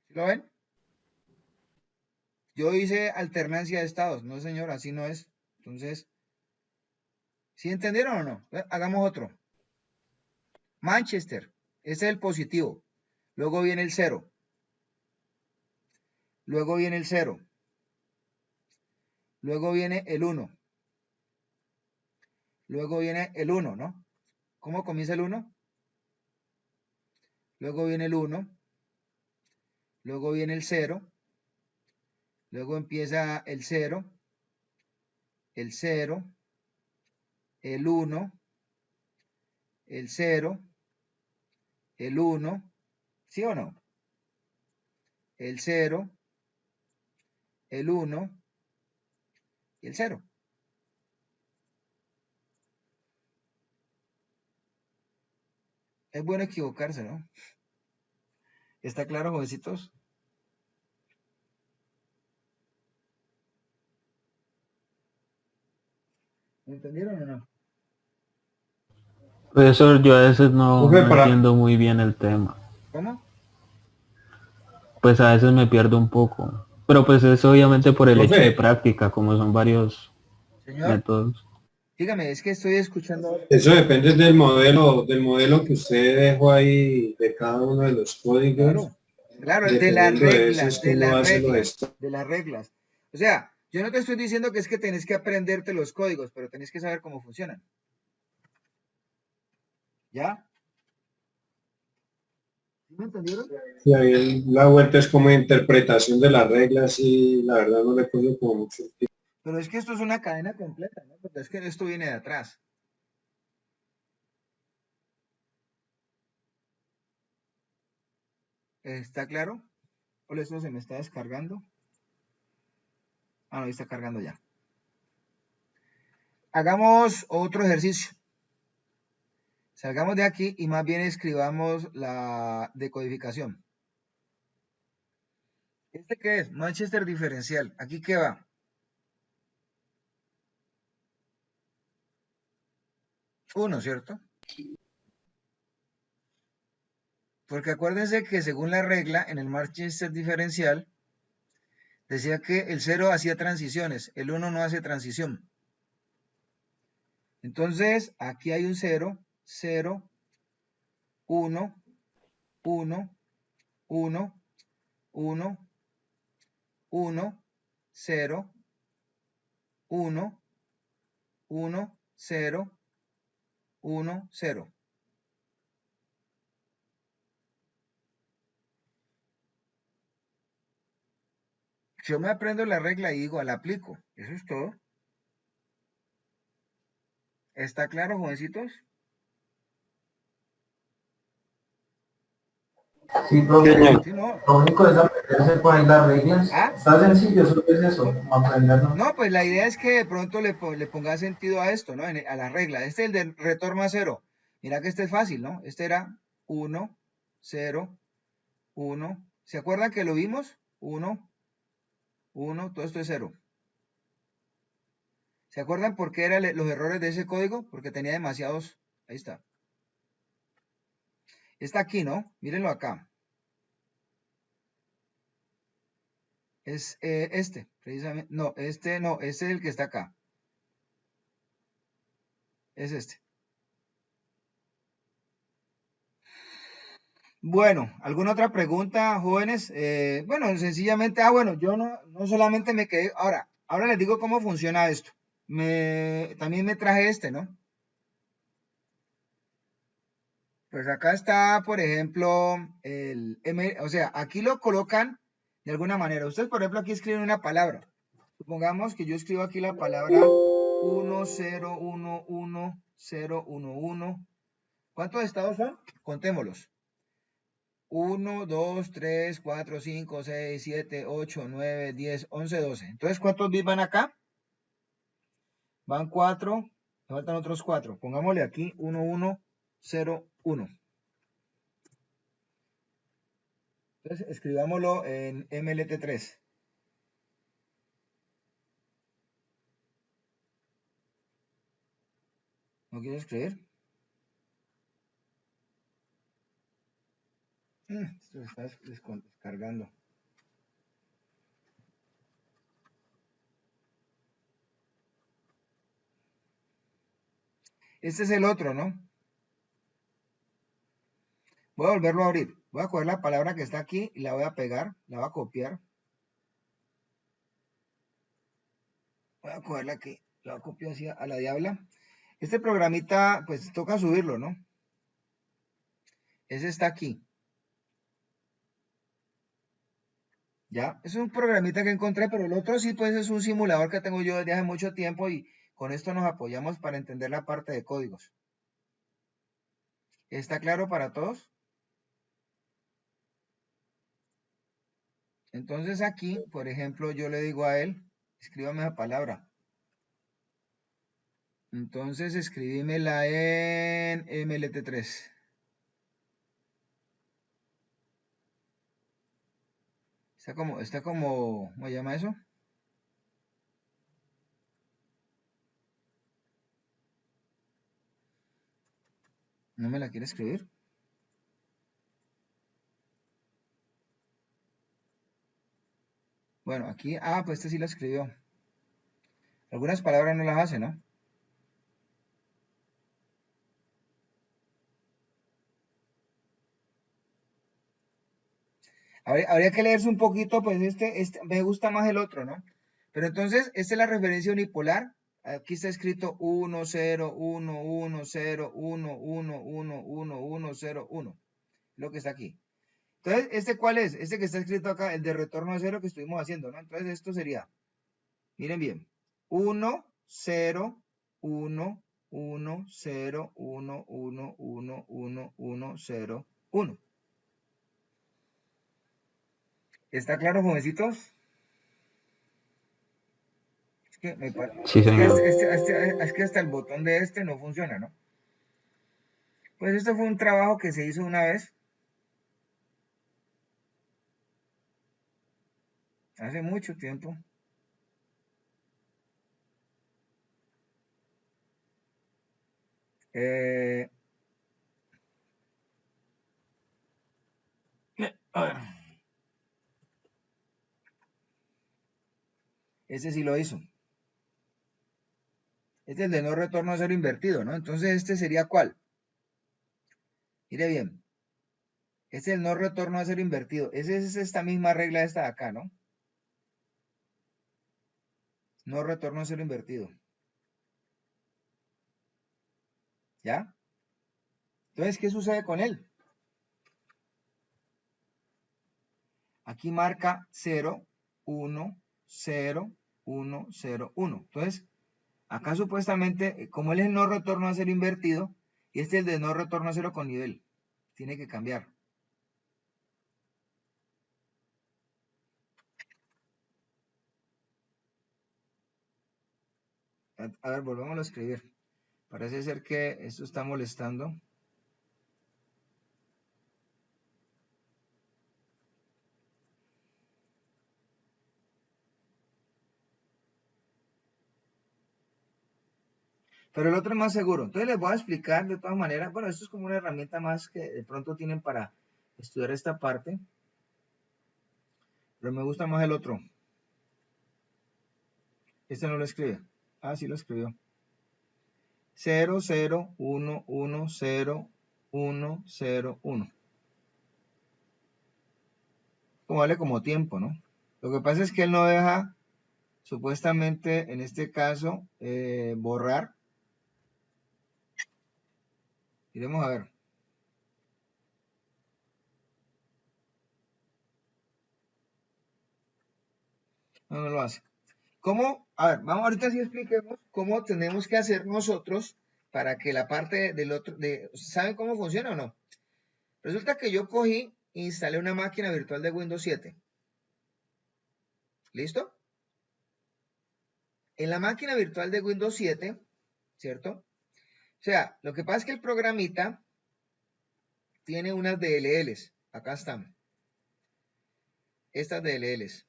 ¿Sí lo ven? Yo hice alternancia de estados. No, señor, así no es. Entonces, ¿sí entendieron o no? Hagamos otro. Manchester. Ese es el positivo. Luego viene el 0. Luego viene el 0. Luego viene el 1. Luego viene el 1, ¿no? ¿Cómo comienza el 1? Luego viene el 1. Luego viene el 0. Luego empieza el 0. El 0. El 1. El 0. El 1. ¿Sí o no? El 0. El 1. Y el 0. Es bueno equivocarse, ¿no? ¿Está claro, jovencitos? entendieron o no? Profesor, yo a veces no, Profe, no entiendo muy bien el tema. ¿Cómo? Pues a veces me pierdo un poco. Pero pues es obviamente por el hecho de profe, práctica, como son varios Señor, métodos. dígame, es que estoy escuchando. eso depende del modelo que usted dejó ahí de cada uno de los códigos. Claro, claro, de las Dependiendo de eso reglas, es de cómo las hace lo de reglas, esto. de las reglas. O sea, yo no te estoy diciendo que es que tenés que aprenderte los códigos, pero tenés que saber cómo funcionan. ¿Ya? ¿Sí me entendieron? Y ahí la vuelta es como interpretación de las reglas y la verdad no le cogido como mucho. Pero es que esto es una cadena completa, ¿no? Porque es que esto viene de atrás. ¿Está claro? Hola, esto se me está descargando. Ah, no, ahí está cargando ya. Hagamos otro ejercicio. Salgamos de aquí y más bien escribamos la decodificación. ¿Este qué es? Manchester diferencial. ¿Aquí qué va? 1, ¿cierto? Porque acuérdense que según la regla, en el Manchester diferencial, decía que el 0 hacía transiciones, el 1 no hace transición. Entonces, aquí hay un 0, 0, 1, 1, 1, 1, 1, 0, 1, 1, 0, 1, 0. Yo me aprendo la regla y digo, la aplico. Eso es todo. ¿Está claro, jovencitos? Sí, profe. Sí, no. Lo único es aprenderse por ahí las reglas. ¿Ah? Está sencillo, solo es eso, aprenderlo. No, pues la idea es que de pronto le ponga sentido a esto, ¿no? A la regla. Este es el de retorno a 0. Mira que este es fácil, ¿no? Este era 1, 0, 1. ¿Se acuerdan que lo vimos? 1, 1, todo esto es 0. ¿Se acuerdan por qué eran los errores de ese código? Porque tenía demasiados. Ahí está. Está aquí, ¿no? Mírenlo acá. Es este, precisamente. No, este es el que está acá. Es este. Bueno, ¿alguna otra pregunta, jóvenes? Bueno, sencillamente, bueno, yo no solamente me quedé, ahora les digo cómo funciona esto. También me traje este, ¿no? Pues acá está, por ejemplo, el o sea, aquí lo colocan de alguna manera. Ustedes, por ejemplo, aquí escriben una palabra. Supongamos que yo escribo aquí la palabra 1011011. ¿Cuántos estados son? Contémoslos. 1, 2, 3, 4, 5, 6, 7, 8, 9, 10, 11, 12. Entonces, ¿cuántos bits van acá? Van 4, me faltan otros 4. Pongámosle aquí 1, 1, 0, 1. Entonces, escribámoslo en MLT3. ¿No quieres escribir? Esto se está descargando. Este es el otro, ¿no? Voy a volverlo a abrir. Voy a coger la palabra que está aquí y la voy a pegar, la voy a copiar. Voy a cogerla aquí, la voy a copiar así a la diabla. Este programita, pues toca subirlo, ¿no? Ese está aquí. ¿Ya? Es un programita que encontré, pero el otro sí, pues es un simulador que tengo yo desde hace mucho tiempo y con esto nos apoyamos para entender la parte de códigos. ¿Está claro para todos? Entonces aquí, por ejemplo, yo le digo a él, escríbame la palabra. Entonces escribímela en MLT3. Está como, ¿cómo se llama eso? ¿No me la quiere escribir? Bueno, aquí, pues este sí la escribió. Algunas palabras no las hace, ¿no? Habría que leerse un poquito, pues este me gusta más el otro, ¿no? Pero entonces, esta es la referencia unipolar. Aquí está escrito 1, 0, 1, 1, 0, 1, 1, 1, 1, 1, 0, 1. Lo que está aquí. Entonces, ¿este cuál es? Este que está escrito acá, el de retorno a 0 que estuvimos haciendo, ¿no? Entonces, esto sería, miren bien, 1, 0, 1, 1, 0, 1, 1, 1, 1, 1, 0, 1. ¿Está claro, jovencitos? Es que, Sí, señor. es que hasta el botón de este no funciona, ¿no? Pues esto fue un trabajo que se hizo una vez. Hace mucho tiempo. A ver. Ese sí lo hizo. Este es el de no retorno a cero invertido, ¿no? Entonces, ¿este sería cuál? Mire bien. Este es el no retorno a cero invertido. Esa es esta misma regla esta de acá, ¿no? No retorno a cero invertido. ¿Ya? Entonces, ¿qué sucede con él? Aquí marca 0, 1, 0, 1, 0, 1. Entonces, acá supuestamente, como él es el no retorno a cero invertido, y este es el de no retorno a cero con nivel. Tiene que cambiar. A ver, volvamos a escribir. Parece ser que esto está molestando. Pero el otro es más seguro. Entonces les voy a explicar de todas maneras. Bueno, esto es como una herramienta más que de pronto tienen para estudiar esta parte. Pero me gusta más el otro. Este no lo escribe. Sí lo escribió. 0, 0, 1, 1, 0, 1, 0, 1. Como vale como tiempo, ¿no? Lo que pasa es que él no deja, supuestamente, en este caso, borrar. Iremos a ver. No lo hace. ¿Cómo? A ver, vamos ahorita sí expliquemos cómo tenemos que hacer nosotros para que la parte del otro, ¿saben cómo funciona o no? Resulta que yo cogí e instalé una máquina virtual de Windows 7. ¿Listo? En la máquina virtual de Windows 7, ¿cierto? O sea, lo que pasa es que el programita tiene unas DLLs. Acá están. Estas DLLs.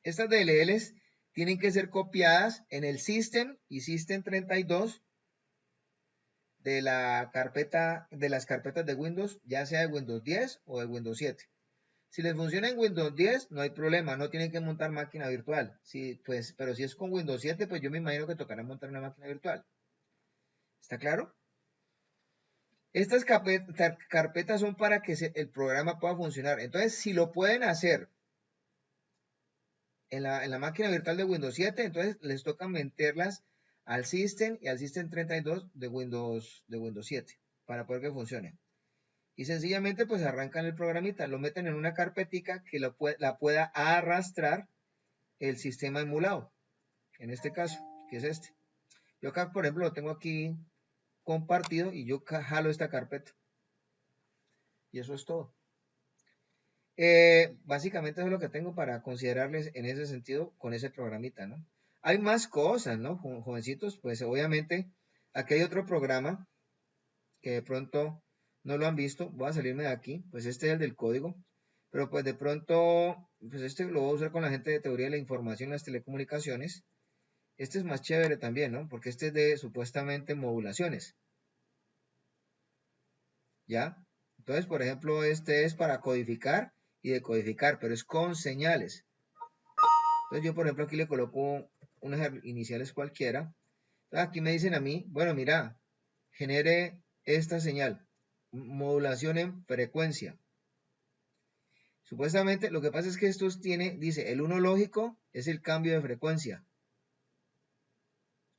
Estas DLLs tienen que ser copiadas en el System y System32 de la carpeta, de las carpetas de Windows, ya sea de Windows 10 o de Windows 7. Si les funciona en Windows 10, no hay problema, no tienen que montar máquina virtual. Sí, pues, pero si es con Windows 7, pues yo me imagino que tocará montar una máquina virtual. ¿Está claro? Estas carpetas son para que el programa pueda funcionar. Entonces, si lo pueden hacer en la máquina virtual de Windows 7, entonces les toca meterlas al System y al System 32 de Windows 7 para poder que funcione. Y sencillamente pues arrancan el programita, lo meten en una carpetica que la pueda arrastrar el sistema emulado, en este caso, que es este. Yo acá, por ejemplo, lo tengo aquí compartido y yo jalo esta carpeta. Y eso es todo. Básicamente eso es lo que tengo para considerarles en ese sentido con ese programita, ¿no? Hay más cosas, ¿no? Jovencitos, pues obviamente aquí hay otro programa que de pronto no lo han visto. Voy a salirme de aquí, pues este es el del código, pero pues de pronto, pues este lo voy a usar con la gente de teoría de la información y las telecomunicaciones. Este es más chévere también, ¿no? Porque este es de supuestamente modulaciones. ¿Ya? Entonces, por ejemplo, este es para codificar y decodificar, pero es con señales. Entonces yo, por ejemplo, aquí le coloco unas iniciales cualquiera. Entonces, aquí me dicen a mí, bueno, mira, genere esta señal, modulación en frecuencia. Supuestamente, lo que pasa es que estos dice, el 1 lógico es el cambio de frecuencia.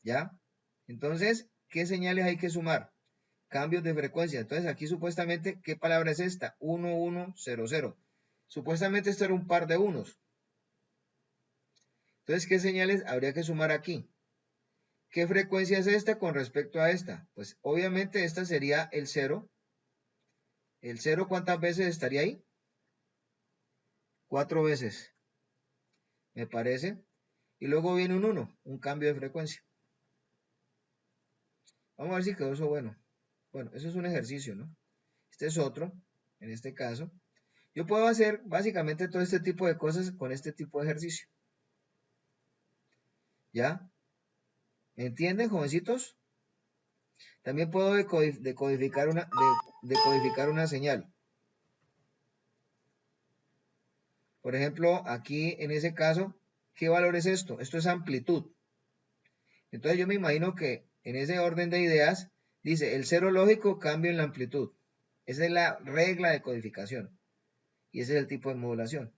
¿Ya? Entonces, ¿qué señales hay que sumar? Cambios de frecuencia. Entonces, aquí supuestamente, ¿qué palabra es esta? 1100. Supuestamente esto era un par de unos. Entonces, ¿qué señales habría que sumar aquí? ¿Qué frecuencia es esta con respecto a esta? Pues obviamente esta sería el 0. ¿El 0 cuántas veces estaría ahí? 4 veces, me parece. Y luego viene un 1, un cambio de frecuencia. Vamos a ver si quedó eso bueno. Bueno, eso es un ejercicio, ¿no? Este es otro, en este caso. Yo puedo hacer básicamente todo este tipo de cosas con este tipo de ejercicio. ¿Ya? ¿Me entienden, jovencitos? También puedo decodificar una señal. Por ejemplo, aquí en ese caso, ¿qué valor es esto? Esto es amplitud. Entonces yo me imagino que en ese orden de ideas dice el 0 lógico cambio en la amplitud. Esa es la regla de codificación. Y ese es el tipo de modulación.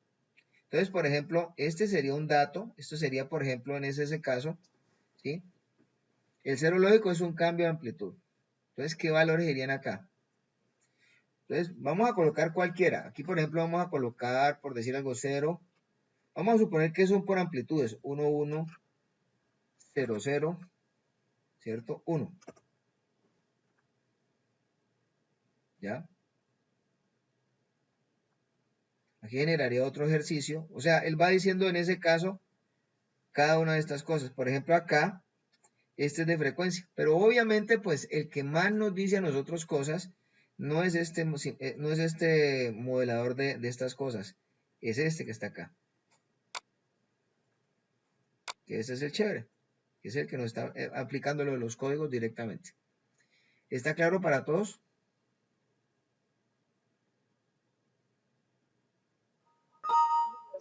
Entonces, por ejemplo, este sería un dato. Esto sería, por ejemplo, en ese caso, ¿sí? El 0 lógico es un cambio de amplitud. Entonces, ¿qué valores irían acá? Entonces, vamos a colocar cualquiera. Aquí, por ejemplo, vamos a colocar, por decir algo, 0. Vamos a suponer que son por amplitudes. 1, 1, 0, 0, ¿cierto? 1. ¿Ya? Aquí generaría otro ejercicio. O sea, él va diciendo en ese caso cada una de estas cosas. Por ejemplo, acá, este es de frecuencia. Pero obviamente, pues, el que más nos dice a nosotros cosas no es este modelador de estas cosas. Es este que está acá. Que ese es el chévere. Que es el que nos está aplicando lo de los códigos directamente. ¿Está claro para todos?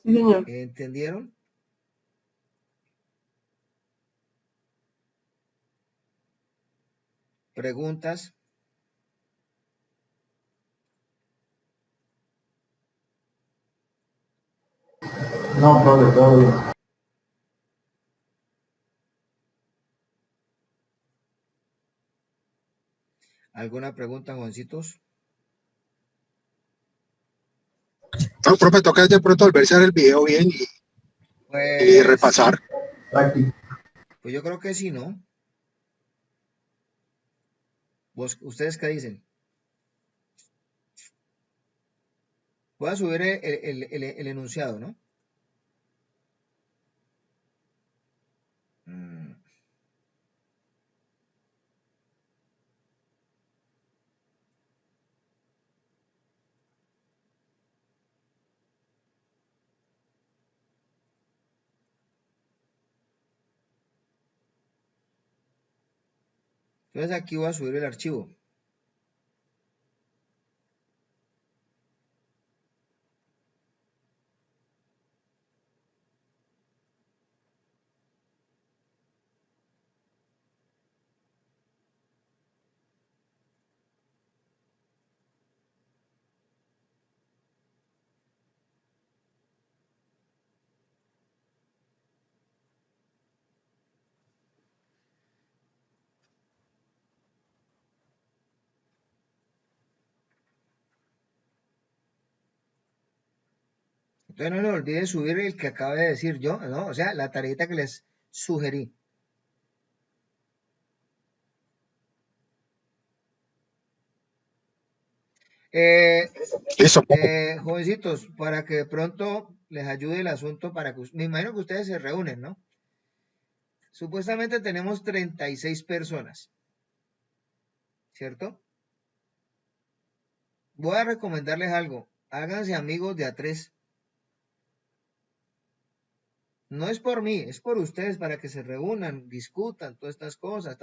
Sí, señor. ¿Entendieron? ¿Preguntas? No, profe, todo bien. ¿Alguna pregunta, jovencitos? No, profe, toca de pronto volverse a ver el video bien y Pues, repasar. pues yo creo que sí, ¿no? ¿Ustedes qué dicen? Voy a subir el enunciado, ¿no? Entonces aquí voy a subir el archivo. Entonces no les olviden subir el que acabo de decir yo, ¿no? O sea, la tareita que les sugerí. Jovencitos, para que de pronto les ayude el asunto, me imagino que ustedes se reúnen, ¿no? Supuestamente tenemos 36 personas, ¿cierto? Voy a recomendarles algo, háganse amigos de A3. No es por mí, es por ustedes, para que se reúnan, discutan todas estas cosas,